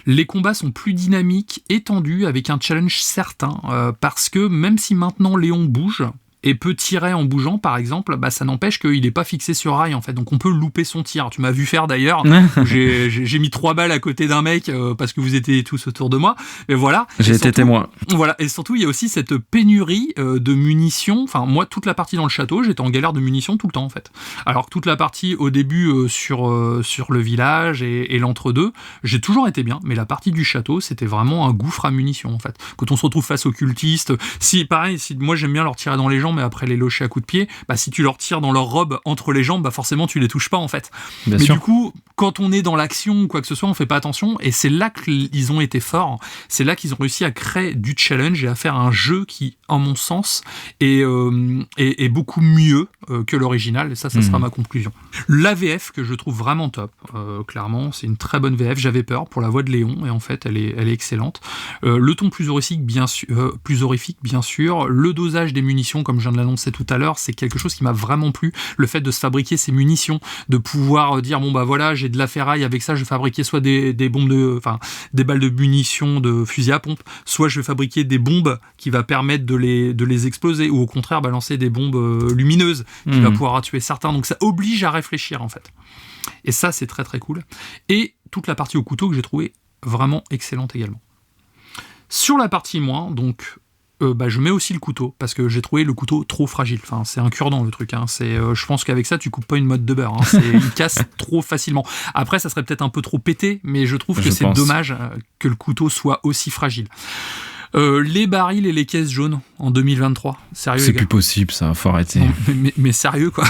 Les combats sont plus dynamiques, étendus, avec un challenge certain, parce que même si maintenant Léon bouge et peut tirer en bougeant par exemple, ça n'empêche qu'il n'est pas fixé sur rail en fait, donc on peut louper son tir. Tu m'as vu faire d'ailleurs, j'ai mis 3 balles à côté d'un mec parce que vous étiez tous autour de moi, mais voilà. J'ai été témoin. Voilà, et surtout il y a aussi cette pénurie de munitions, enfin moi toute la partie dans le château, j'étais en galère de munitions tout le temps en fait, alors que toute la partie au début sur le village et l'entre-deux, j'ai toujours été bien, mais la partie du château c'était vraiment un gouffre à munitions en fait. Quand on se retrouve face aux cultistes, si moi j'aime bien leur tirer dans les jambes mais après les locher à coups de pied, si tu leur tires dans leur robe entre les jambes, forcément tu les touches pas en fait. Bien sûr. Du coup, quand on est dans l'action ou quoi que ce soit, on fait pas attention, et c'est là qu'ils ont été forts, c'est là qu'ils ont réussi à créer du challenge et à faire un jeu qui, en mon sens, est beaucoup mieux que l'original, et ça sera ma conclusion. La VF que je trouve vraiment top, clairement, c'est une très bonne VF, j'avais peur pour la voix de Léon, et en fait elle est excellente. Le ton plus horrifique bien sûr, le dosage des munitions, comme je viens de l'annoncer tout à l'heure, c'est quelque chose qui m'a vraiment plu, le fait de se fabriquer ses munitions, de pouvoir dire voilà, j'ai de la ferraille, avec ça je vais fabriquer soit des balles de munitions de fusil à pompe, soit je vais fabriquer des bombes qui va permettre de les exploser, ou au contraire balancer des bombes lumineuses qui va pouvoir tuer certains, donc ça oblige à réfléchir en fait, et ça c'est très très cool. Et toute la partie au couteau que j'ai trouvé vraiment excellente également. Sur la partie moins, donc je mets aussi le couteau, parce que j'ai trouvé le couteau trop fragile. Enfin, c'est un cure-dent le truc, hein. Je pense qu'avec ça tu coupes pas une motte de beurre, hein. Il casse trop facilement. Après ça serait peut-être un peu trop pété, mais je trouve que c'est dommage que le couteau soit aussi fragile. Les barils et les caisses jaunes en 2023, sérieux? C'est plus possible, ça, faut arrêter. Non, mais sérieux quoi.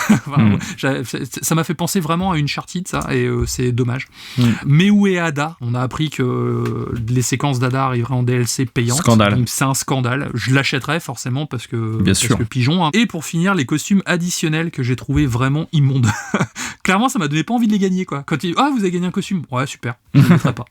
Ça m'a fait penser vraiment à Uncharted, ça, et c'est dommage. Mais où est Ada? On a appris que les séquences d'Ada arriveraient en DLC payantes. Scandale. Donc c'est un scandale. Je l'achèterai forcément parce que pigeon. Hein. Et pour finir, les costumes additionnels que j'ai trouvé vraiment immondes. Clairement, ça m'a donné pas envie de les gagner quoi. Quand il dit vous avez gagné un costume, ouais super, je ne le ferai pas.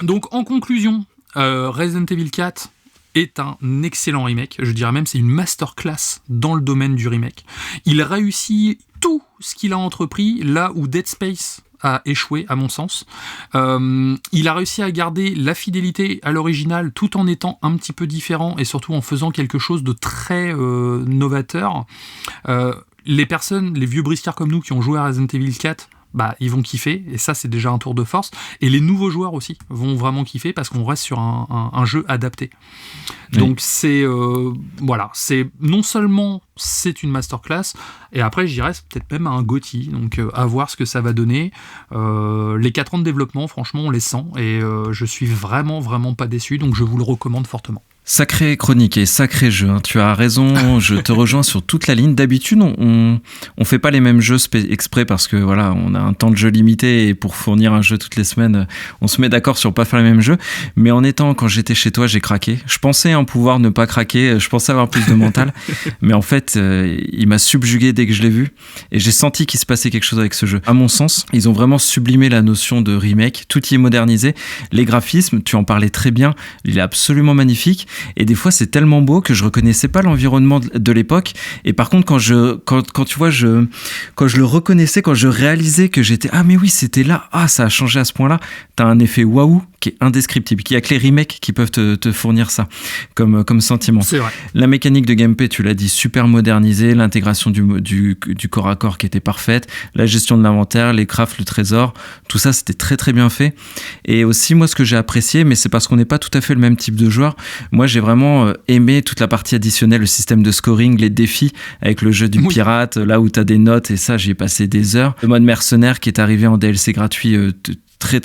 Donc en conclusion, Resident Evil 4 est un excellent remake, je dirais même c'est une masterclass dans le domaine du remake. Il réussit tout ce qu'il a entrepris là où Dead Space a échoué à mon sens. Il a réussi à garder la fidélité à l'original tout en étant un petit peu différent et surtout en faisant quelque chose de très novateur. les personnes, les vieux briscards comme nous qui ont joué à Resident Evil 4, bah, ils vont kiffer, et ça c'est déjà un tour de force, et les nouveaux joueurs aussi vont vraiment kiffer parce qu'on reste sur un jeu adapté. Donc c'est voilà, c'est non seulement c'est une masterclass, et après je dirais c'est peut-être même un GOTY, donc à voir ce que ça va donner. Les 4 ans de développement, franchement on les sent, et je suis vraiment pas déçu, donc je vous le recommande fortement. Sacré chronique et sacré jeu, hein. Tu as raison, je te rejoins sur toute la ligne. D'habitude, on fait pas les mêmes jeux exprès parce que voilà, on a un temps de jeu limité et pour fournir un jeu toutes les semaines, on se met d'accord sur pas faire les mêmes jeux. Mais quand j'étais chez toi, j'ai craqué. Je pensais pouvoir ne pas craquer, je pensais avoir plus de mental, mais en fait, il m'a subjugué dès que je l'ai vu et j'ai senti qu'il se passait quelque chose avec ce jeu. À mon sens, ils ont vraiment sublimé la notion de remake, tout y est modernisé. Les graphismes, tu en parlais très bien, il est absolument magnifique. Et des fois c'est tellement beau que je reconnaissais pas l'environnement de l'époque, et par contre quand je le reconnaissais, quand je réalisais que j'étais mais oui c'était là, ça a changé à ce point là, t'as un effet waouh qui est indescriptible, qui a que les remakes qui peuvent te fournir ça comme sentiment. C'est vrai. La mécanique de gameplay, tu l'as dit, super modernisée, l'intégration du corps à corps qui était parfaite, la gestion de l'inventaire, les crafts, le trésor, tout ça c'était très très bien fait. Et aussi moi ce que j'ai apprécié, mais c'est parce qu'on n'est pas tout à fait le même type de joueur, moi j'ai vraiment aimé toute la partie additionnelle, le système de scoring, les défis avec le jeu du pirate, là où t'as des notes, et ça j'y ai passé des heures. Le mode mercenaire qui est arrivé en DLC gratuit très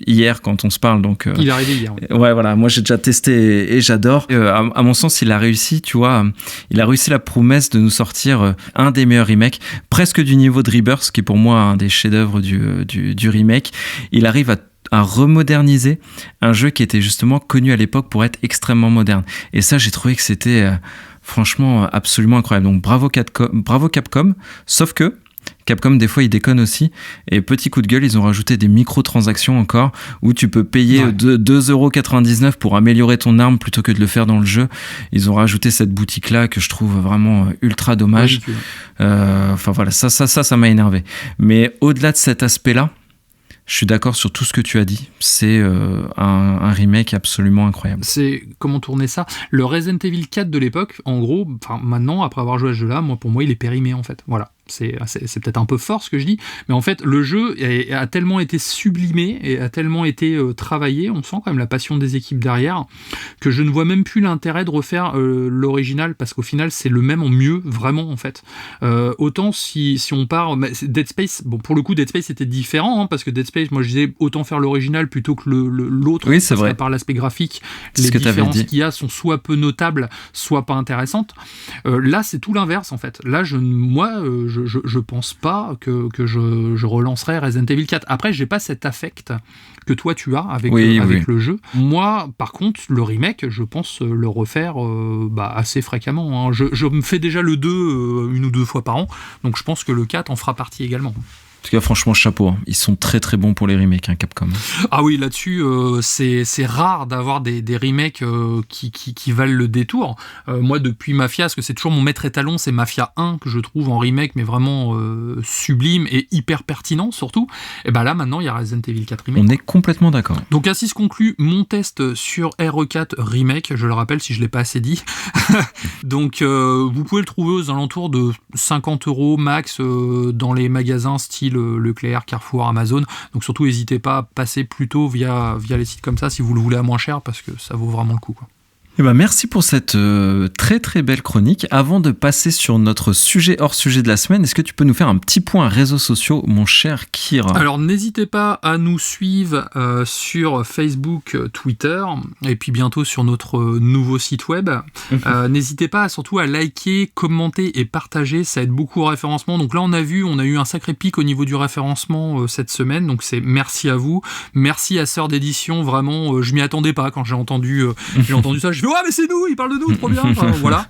hier quand on se parle, donc il est arrivé hier. Ouais voilà, moi j'ai déjà testé et j'adore. À mon sens il a réussi, tu vois, il a réussi la promesse de nous sortir un des meilleurs remakes, presque du niveau de Rebirth, qui est pour moi un des chefs-d'œuvre du remake. Il arrive à remoderniser un jeu qui était justement connu à l'époque pour être extrêmement moderne, et ça j'ai trouvé que c'était franchement absolument incroyable. Donc bravo Capcom, sauf que Capcom, des fois, ils déconnent aussi. Et petit coup de gueule, ils ont rajouté des microtransactions encore, où tu peux payer 2,99€ pour améliorer ton arme plutôt que de le faire dans le jeu. Ils ont rajouté cette boutique-là que je trouve vraiment ultra dommage. Enfin voilà, ça m'a énervé. Mais au-delà de cet aspect-là, je suis d'accord sur tout ce que tu as dit. C'est un remake absolument incroyable. C'est comment tourner ça. Le Resident Evil 4 de l'époque, en gros, maintenant, après avoir joué à ce jeu-là, pour moi, il est périmé en fait. Voilà. C'est peut-être un peu fort ce que je dis, mais en fait le jeu a tellement été sublimé et a tellement été travaillé, on sent quand même la passion des équipes derrière, que je ne vois même plus l'intérêt de refaire l'original, parce qu'au final c'est le même en mieux, vraiment en fait. Autant si on part, Dead Space, bon pour le coup Dead Space c'était différent, parce que Dead Space, moi je disais autant faire l'original plutôt que l'autre, oui, c'est vrai. Par l'aspect graphique, les différences qu'il y a sont soit peu notables, soit pas intéressantes. Là c'est tout l'inverse en fait. Là je pense pas que je relancerai Resident Evil 4. Après, j'ai pas cet affect que toi tu as avec le jeu. Moi, par contre, le remake, je pense le refaire assez fréquemment. Je me fais déjà le 2 une ou deux fois par an, donc je pense que le 4 en fera partie également. En tout cas, franchement, chapeau. Ils sont très très bons pour les remakes, Capcom. Ah oui, là-dessus, c'est rare d'avoir des remakes qui valent le détour. Moi, depuis Mafia, parce que c'est toujours mon maître étalon, c'est Mafia 1 que je trouve en remake, mais vraiment sublime et hyper pertinent surtout. Et là, maintenant, il y a Resident Evil 4 remake. On est complètement d'accord. Donc ainsi se conclut mon test sur RE4 remake. Je le rappelle si je l'ai pas assez dit. Donc vous pouvez le trouver aux alentours de 50€ max dans les magasins style Leclerc, Carrefour, Amazon. Donc surtout n'hésitez pas à passer plutôt via les sites comme ça si vous le voulez à moins cher, parce que ça vaut vraiment le coup, quoi. Merci pour cette très très belle chronique. Avant de passer sur notre sujet hors sujet de la semaine, est-ce que tu peux nous faire un petit point réseaux sociaux, mon cher Kira ? Alors n'hésitez pas à nous suivre sur Facebook, Twitter, et puis bientôt sur notre nouveau site web. N'hésitez pas surtout à liker, commenter et partager, ça aide beaucoup au référencement. Donc là on a eu un sacré pic au niveau du référencement cette semaine, donc c'est merci à vous. Merci à Sœur d'édition, vraiment je m'y attendais pas quand j'ai entendu ça. Je fais mais c'est nous, il parle de nous, trop bien. Voilà.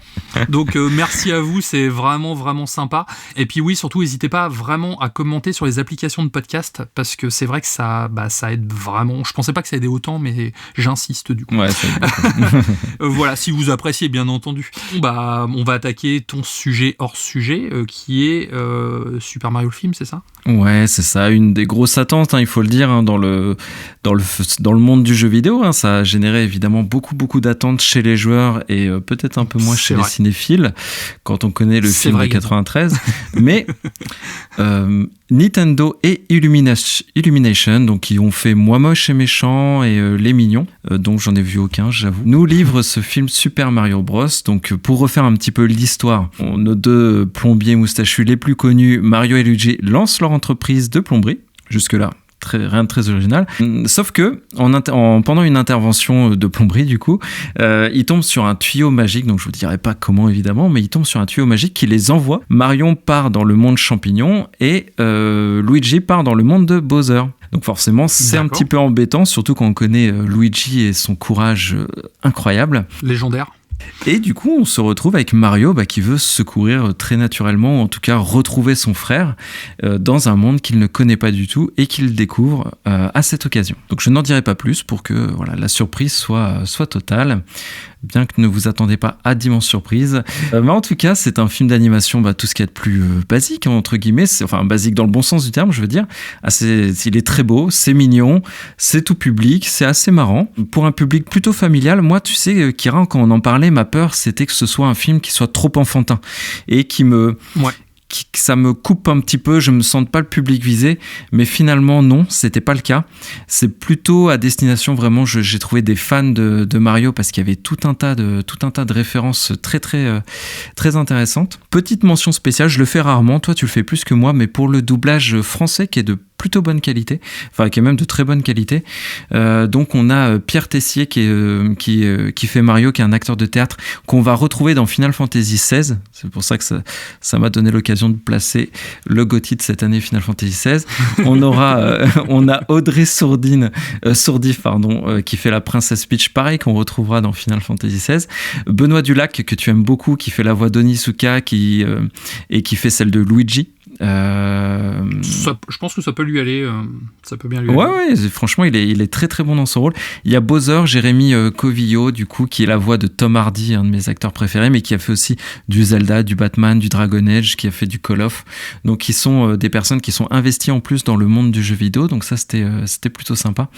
Donc merci à vous, c'est vraiment vraiment sympa. Et puis oui, surtout n'hésitez pas vraiment à commenter sur les applications de podcast, parce que c'est vrai que ça aide vraiment. Je pensais pas que ça aidait autant, mais j'insiste du coup. Ouais, voilà, si vous appréciez bien entendu. On va attaquer ton sujet hors sujet qui est Super Mario le film, c'est ça ? Ouais, c'est ça, une des grosses attentes, il faut le dire, dans le monde du jeu vidéo. Ça a généré évidemment beaucoup d'attentes chez les joueurs et peut-être un peu moins chez les cinéphiles quand on connaît le film de 93. Mais Nintendo et Illumination, donc qui ont fait Moi Moche et Méchant et Les Mignons, dont j'en ai vu aucun, j'avoue, nous livrent ce film Super Mario Bros. Donc pour refaire un petit peu l'histoire, nos deux plombiers moustachus les plus connus, Mario et Luigi, lancent leur entreprise de plomberie. Jusque-là, rien de très original. Sauf que pendant une intervention de plomberie, du coup, ils tombent sur un tuyau magique, donc je vous dirai pas comment évidemment, mais ils tombent sur un tuyau magique qui les envoie. Marion part dans le monde champignon et Luigi part dans le monde de Bowser. Donc forcément, c'est un petit peu embêtant, surtout quand on connaît Luigi et son courage incroyable. Légendaire. Et du coup, on se retrouve avec Mario qui veut secourir très naturellement, en tout cas retrouver son frère dans un monde qu'il ne connaît pas du tout et qu'il découvre à cette occasion. Donc je n'en dirai pas plus pour que la surprise soit totale, bien que ne vous attendez pas à d'immenses surprises. Mais en tout cas, c'est un film d'animation, tout ce qu'il y a de plus basique, entre guillemets, enfin basique dans le bon sens du terme, je veux dire. Il est très beau, c'est mignon, c'est tout public, c'est assez marrant. Pour un public plutôt familial, moi, tu sais, Kira, quand on en parlait, ma peur, c'était que ce soit un film qui soit trop enfantin et que ça me coupe un petit peu, je me sente pas le public visé, mais finalement non, c'était pas le cas. C'est plutôt à destination, vraiment, j'ai trouvé des fans de Mario parce qu'il y avait tout un tas de références très très très intéressantes. Petite mention spéciale, je le fais rarement, toi tu le fais plus que moi, mais pour le doublage français qui est de plutôt bonne qualité, enfin qui est même de très bonne qualité. Donc on a Pierre Tessier qui fait Mario, qui est un acteur de théâtre qu'on va retrouver dans Final Fantasy XVI. C'est pour ça que ça m'a donné l'occasion de placer le GOTY de cette année, Final Fantasy XVI. On a Audrey Sourdif, qui fait la princesse Peach, pareil, qu'on retrouvera dans Final Fantasy XVI. Benoît Dulac, que tu aimes beaucoup, qui fait la voix d'Onizuka et qui fait celle de Luigi. Je pense que ça peut lui aller, ça peut bien lui aller. Ouais, franchement, il est très très bon dans son rôle. Il y a Bowser, Jérémy Covillo, du coup, qui est la voix de Tom Hardy, un de mes acteurs préférés, mais qui a fait aussi du Zelda, du Batman, du Dragon Age, qui a fait du Call of. Donc, ils sont des personnes qui sont investies en plus dans le monde du jeu vidéo. Donc ça, c'était plutôt sympa.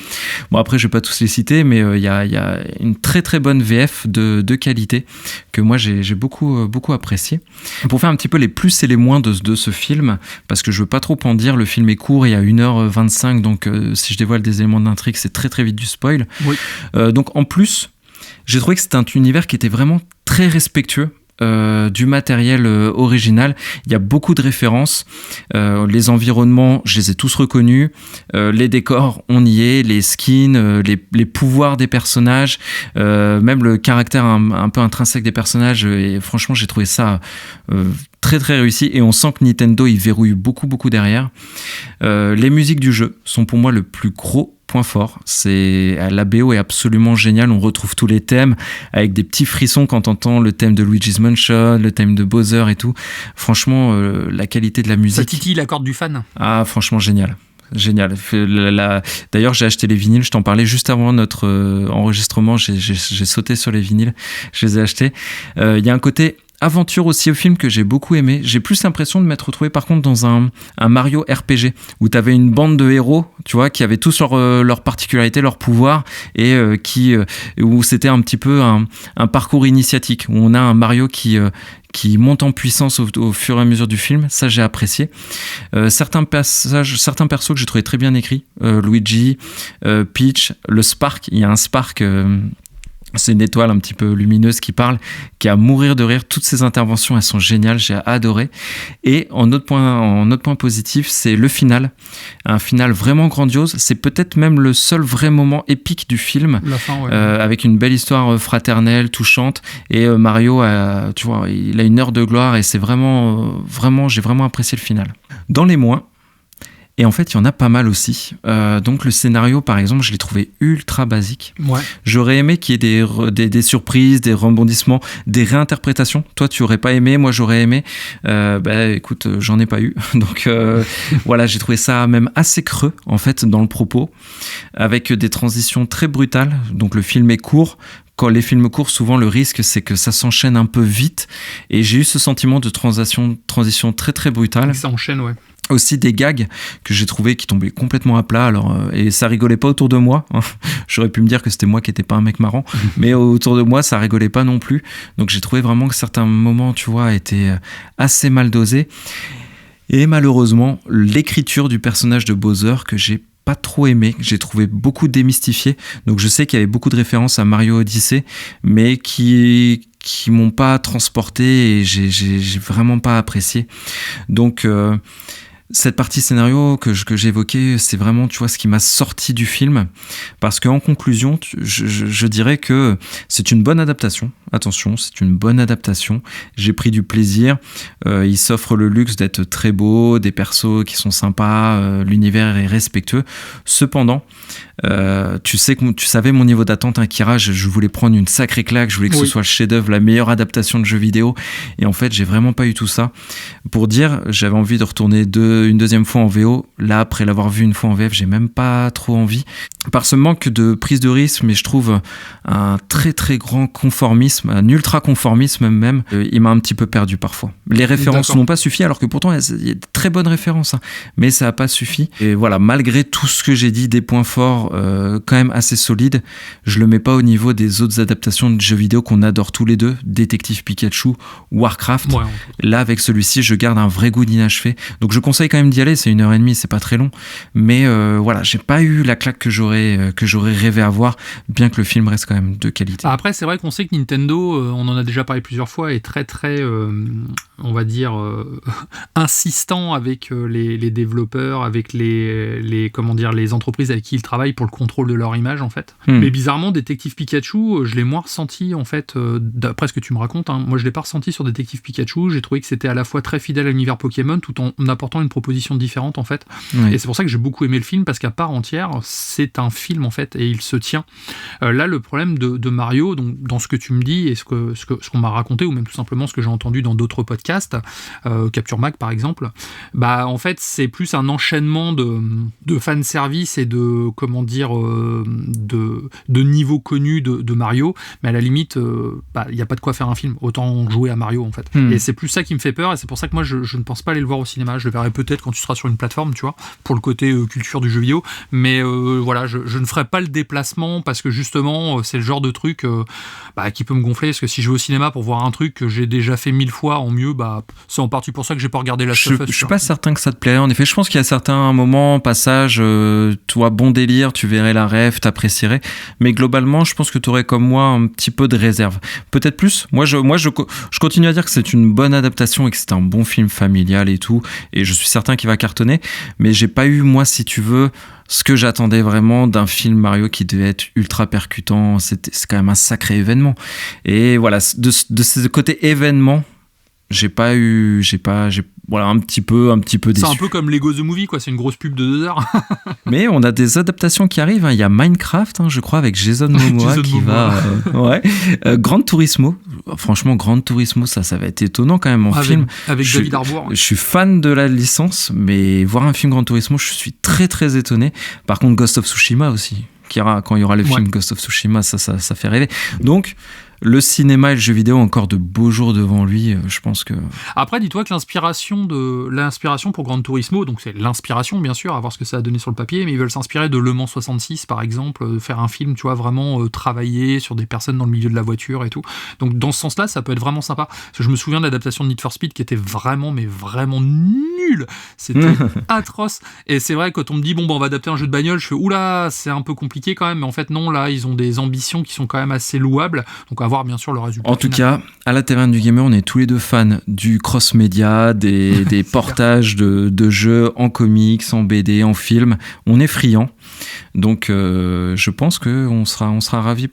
Bon, après, je vais pas tous les citer, mais il y a une très très bonne VF de qualité que moi j'ai beaucoup apprécié. Pour faire un petit peu les plus et les moins de ce film, parce que je veux pas trop en dire, le film est court, il y a 1h25, donc si je dévoile des éléments d'intrigue, c'est très très vite du spoil. Oui. Donc en plus, j'ai trouvé que c'était un univers qui était vraiment très respectueux du matériel original. Il y a beaucoup de références, les environnements, je les ai tous reconnus, les décors, on y est, les skins, les pouvoirs des personnages, même le caractère un peu intrinsèque des personnages, et franchement j'ai trouvé ça très très réussi, et on sent que Nintendo il verrouille beaucoup derrière. Les musiques du jeu sont pour moi le plus gros point fort. La BO est absolument géniale, on retrouve tous les thèmes avec des petits frissons quand on entend le thème de Luigi's Mansion, le thème de Bowser et tout. Franchement, la qualité de la musique. Ça titille la corde du fan. Ah, franchement génial. D'ailleurs, j'ai acheté les vinyles, je t'en parlais juste avant notre enregistrement, j'ai sauté sur les vinyles, je les ai achetés. Il y a un côté aventure aussi au film que j'ai beaucoup aimé. J'ai plus l'impression de m'être retrouvé par contre dans un Mario RPG où t'avais une bande de héros, tu vois, qui avaient tous leurs particularités, leurs pouvoirs, et où c'était un petit peu un parcours initiatique, où on a un Mario qui monte en puissance au fur et à mesure du film. Ça, j'ai apprécié. Certains persos que j'ai trouvé très bien écrits, Luigi, Peach, le Spark, il y a un Spark, c'est une étoile un petit peu lumineuse qui parle, qui est à mourir de rire. Toutes ces interventions, elles sont géniales, j'ai adoré. Et en autre point positif, c'est le final. Un final vraiment grandiose. C'est peut-être même le seul vrai moment épique du film. La fin, ouais. Avec une belle histoire fraternelle, touchante. Et Mario, tu vois, il a une heure de gloire, et c'est vraiment, j'ai vraiment apprécié le final. Dans les moins, et en fait, il y en a pas mal aussi. Donc le scénario, par exemple, je l'ai trouvé ultra basique. Ouais. J'aurais aimé qu'il y ait des surprises, des rebondissements, des réinterprétations. Toi, tu aurais pas aimé, moi j'aurais aimé. Écoute, j'en ai pas eu. Donc voilà, j'ai trouvé ça même assez creux, en fait, dans le propos, avec des transitions très brutales. Donc le film est court. Quand les films courts, souvent le risque c'est que ça s'enchaîne un peu vite, et j'ai eu ce sentiment de transition très très brutale. Ça enchaîne, ouais. Aussi des gags que j'ai trouvé qui tombaient complètement à plat, et ça rigolait pas autour de moi, hein. J'aurais pu me dire que c'était moi qui étais pas un mec marrant, mais autour de moi ça rigolait pas non plus, donc j'ai trouvé vraiment que certains moments, tu vois, étaient assez mal dosés, et malheureusement l'écriture du personnage de Bowser que j'ai pas trop aimé, que j'ai trouvé beaucoup démystifié, donc je sais qu'il y avait beaucoup de références à Mario Odyssey, mais qui m'ont pas transporté, et j'ai vraiment pas apprécié, donc cette partie scénario que j'évoquais, c'est vraiment, tu vois, ce qui m'a sorti du film. Parce qu'en conclusion, je dirais que c'est une bonne adaptation. Attention, c'est une bonne adaptation. J'ai pris du plaisir. Il s'offre le luxe d'être très beau, des persos qui sont sympas, l'univers est respectueux. Cependant, tu savais mon niveau d'attente, hein, Kira, je voulais prendre une sacrée claque, je voulais que ce soit le chef-d'œuvre, la meilleure adaptation de jeu vidéo, et en fait j'ai vraiment pas eu tout ça. Pour dire, j'avais envie de retourner une deuxième fois en VO, là après l'avoir vu une fois en VF, j'ai même pas trop envie, par ce manque de prise de risque, mais je trouve un très très grand conformisme, un ultra conformisme même, il m'a un petit peu perdu parfois. Les références n'ont pas suffi, alors que pourtant il y a de très bonnes références, hein, mais ça a pas suffi, et voilà, malgré tout ce que j'ai dit, des points forts quand même assez solide, je le mets pas au niveau des autres adaptations de jeux vidéo qu'on adore tous les deux, Détective Pikachu, Warcraft. Ouais. Là avec celui-ci je garde un vrai goût d'inachevé, donc je conseille quand même d'y aller, c'est 1h30, c'est pas très long, mais voilà, j'ai pas eu la claque que j'aurais rêvé avoir, bien que le film reste quand même de qualité. Après c'est vrai qu'on sait que Nintendo, on en a déjà parlé plusieurs fois, est très très on va dire insistant avec les développeurs, avec les comment dire, les entreprises avec qui ils travaillent pour le contrôle de leur image en fait. Mais bizarrement, Détective Pikachu, je l'ai moins ressenti en fait, d'après ce que tu me racontes, hein. Moi je l'ai pas ressenti sur Détective Pikachu, j'ai trouvé que c'était à la fois très fidèle à l'univers Pokémon tout en apportant une proposition différente en fait. Oui. Et c'est pour ça que j'ai beaucoup aimé le film, parce qu'à part entière, c'est un film en fait, et il se tient. Là le problème de Mario, donc, dans ce que tu me dis et ce qu'on m'a raconté, ou même tout simplement ce que j'ai entendu dans d'autres podcasts, Capture Mag par exemple, bah en fait c'est plus un enchaînement de fanservice et de comment dire de niveaux connus de Mario, mais à la limite il n'y a pas de quoi faire un film, autant jouer à Mario en fait. Et c'est plus ça qui me fait peur, et c'est pour ça que moi je ne pense pas aller le voir au cinéma. Je le verrai peut-être quand tu seras sur une plateforme, tu vois, pour le côté culture du jeu vidéo, mais voilà, je ne ferai pas le déplacement, parce que justement c'est le genre de truc qui peut me gonfler, parce que si je vais au cinéma pour voir un truc que j'ai déjà fait 1000 fois en mieux, c'est en partie pour ça que j'ai pas regardé Last of Us. Je suis pas certain que ça te plairait, en effet. Je pense qu'il y a certains moments, passages, toi bon délire, tu verrais la ref, t'apprécierais, mais globalement je pense que tu aurais comme moi un petit peu de réserve, peut-être plus. Moi je continue à dire que c'est une bonne adaptation et que c'est un bon film familial et tout, et je suis certain qu'il va cartonner, mais j'ai pas eu, moi, si tu veux, ce que j'attendais vraiment d'un film Mario qui devait être ultra percutant. C'est quand même un sacré événement, et voilà, de ce côté événement, voilà, un petit peu déçu. C'est un peu comme Lego The Movie, quoi. C'est une grosse pub de 2 heures. Mais on a des adaptations qui arrivent, hein. Il y a Minecraft, je crois, avec Jason Momoa qui va... Gran Turismo. Franchement, Gran Turismo, ça va être étonnant quand même en film. Avec David Harbour. Je suis fan de la licence, mais voir un film Gran Turismo, je suis très très étonné. Par contre, Ghost of Tsushima aussi. Quand il y aura le film Ghost of Tsushima, ça fait rêver. Donc... le cinéma et le jeu vidéo ont encore de beaux jours devant lui, je pense que... Après, dis-toi que l'inspiration pour Gran Turismo, donc c'est l'inspiration bien sûr, à voir ce que ça a donné sur le papier, mais ils veulent s'inspirer de Le Mans 66 par exemple, faire un film, tu vois, vraiment travailler sur des personnes dans le milieu de la voiture et tout. Donc dans ce sens-là, ça peut être vraiment sympa. Parce que je me souviens de l'adaptation de Need for Speed qui était vraiment, mais vraiment nulle. C'était atroce. Et c'est vrai, quand on me dit, on va adapter un jeu de bagnole, je fais, oula, c'est un peu compliqué quand même, mais en fait non, là, ils ont des ambitions qui sont quand même assez louables. Donc voir bien sûr le résultat. En tout cas, à la Taverne du Gamer, on est tous les deux fans du cross-média, des portages de jeux en comics, en BD, en film. On est friands. Donc je pense qu'on sera ravis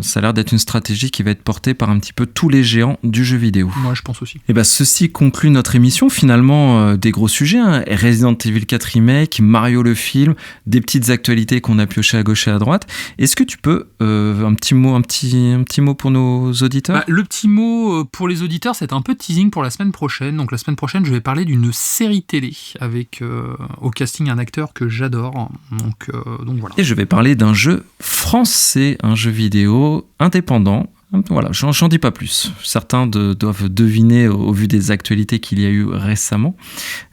ça a l'air d'être une stratégie qui va être portée par un petit peu tous les géants du jeu vidéo. Moi je pense aussi. Et ceci conclut notre émission, finalement, des gros sujets, hein. Resident Evil 4 Remake, Mario le film, des petites actualités qu'on a piochées à gauche et à droite. Est-ce que tu peux un petit mot pour nos auditeurs? Le petit mot pour les auditeurs, c'est un peu de teasing pour la semaine prochaine. Donc la semaine prochaine, je vais parler d'une série télé avec au casting un acteur que j'adore. Donc voilà. Et je vais parler d'un jeu français, un jeu vidéo indépendant, Voilà, j'en dis pas plus. Certains doivent deviner au vu des actualités qu'il y a eu récemment.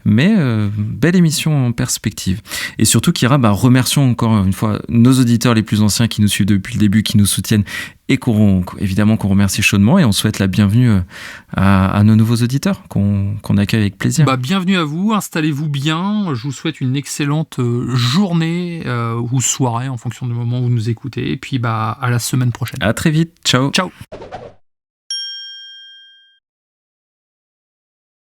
Mais belle émission en perspective. Et surtout, Kira, remercions encore une fois nos auditeurs les plus anciens qui nous suivent depuis le début, qui nous soutiennent et qu'on remercie chaudement. Et on souhaite la bienvenue à nos nouveaux auditeurs qu'on accueille avec plaisir. Bienvenue à vous, installez-vous bien. Je vous souhaite une excellente journée ou soirée en fonction du moment où vous nous écoutez. Et puis à la semaine prochaine. À très vite. Ciao. Ciao.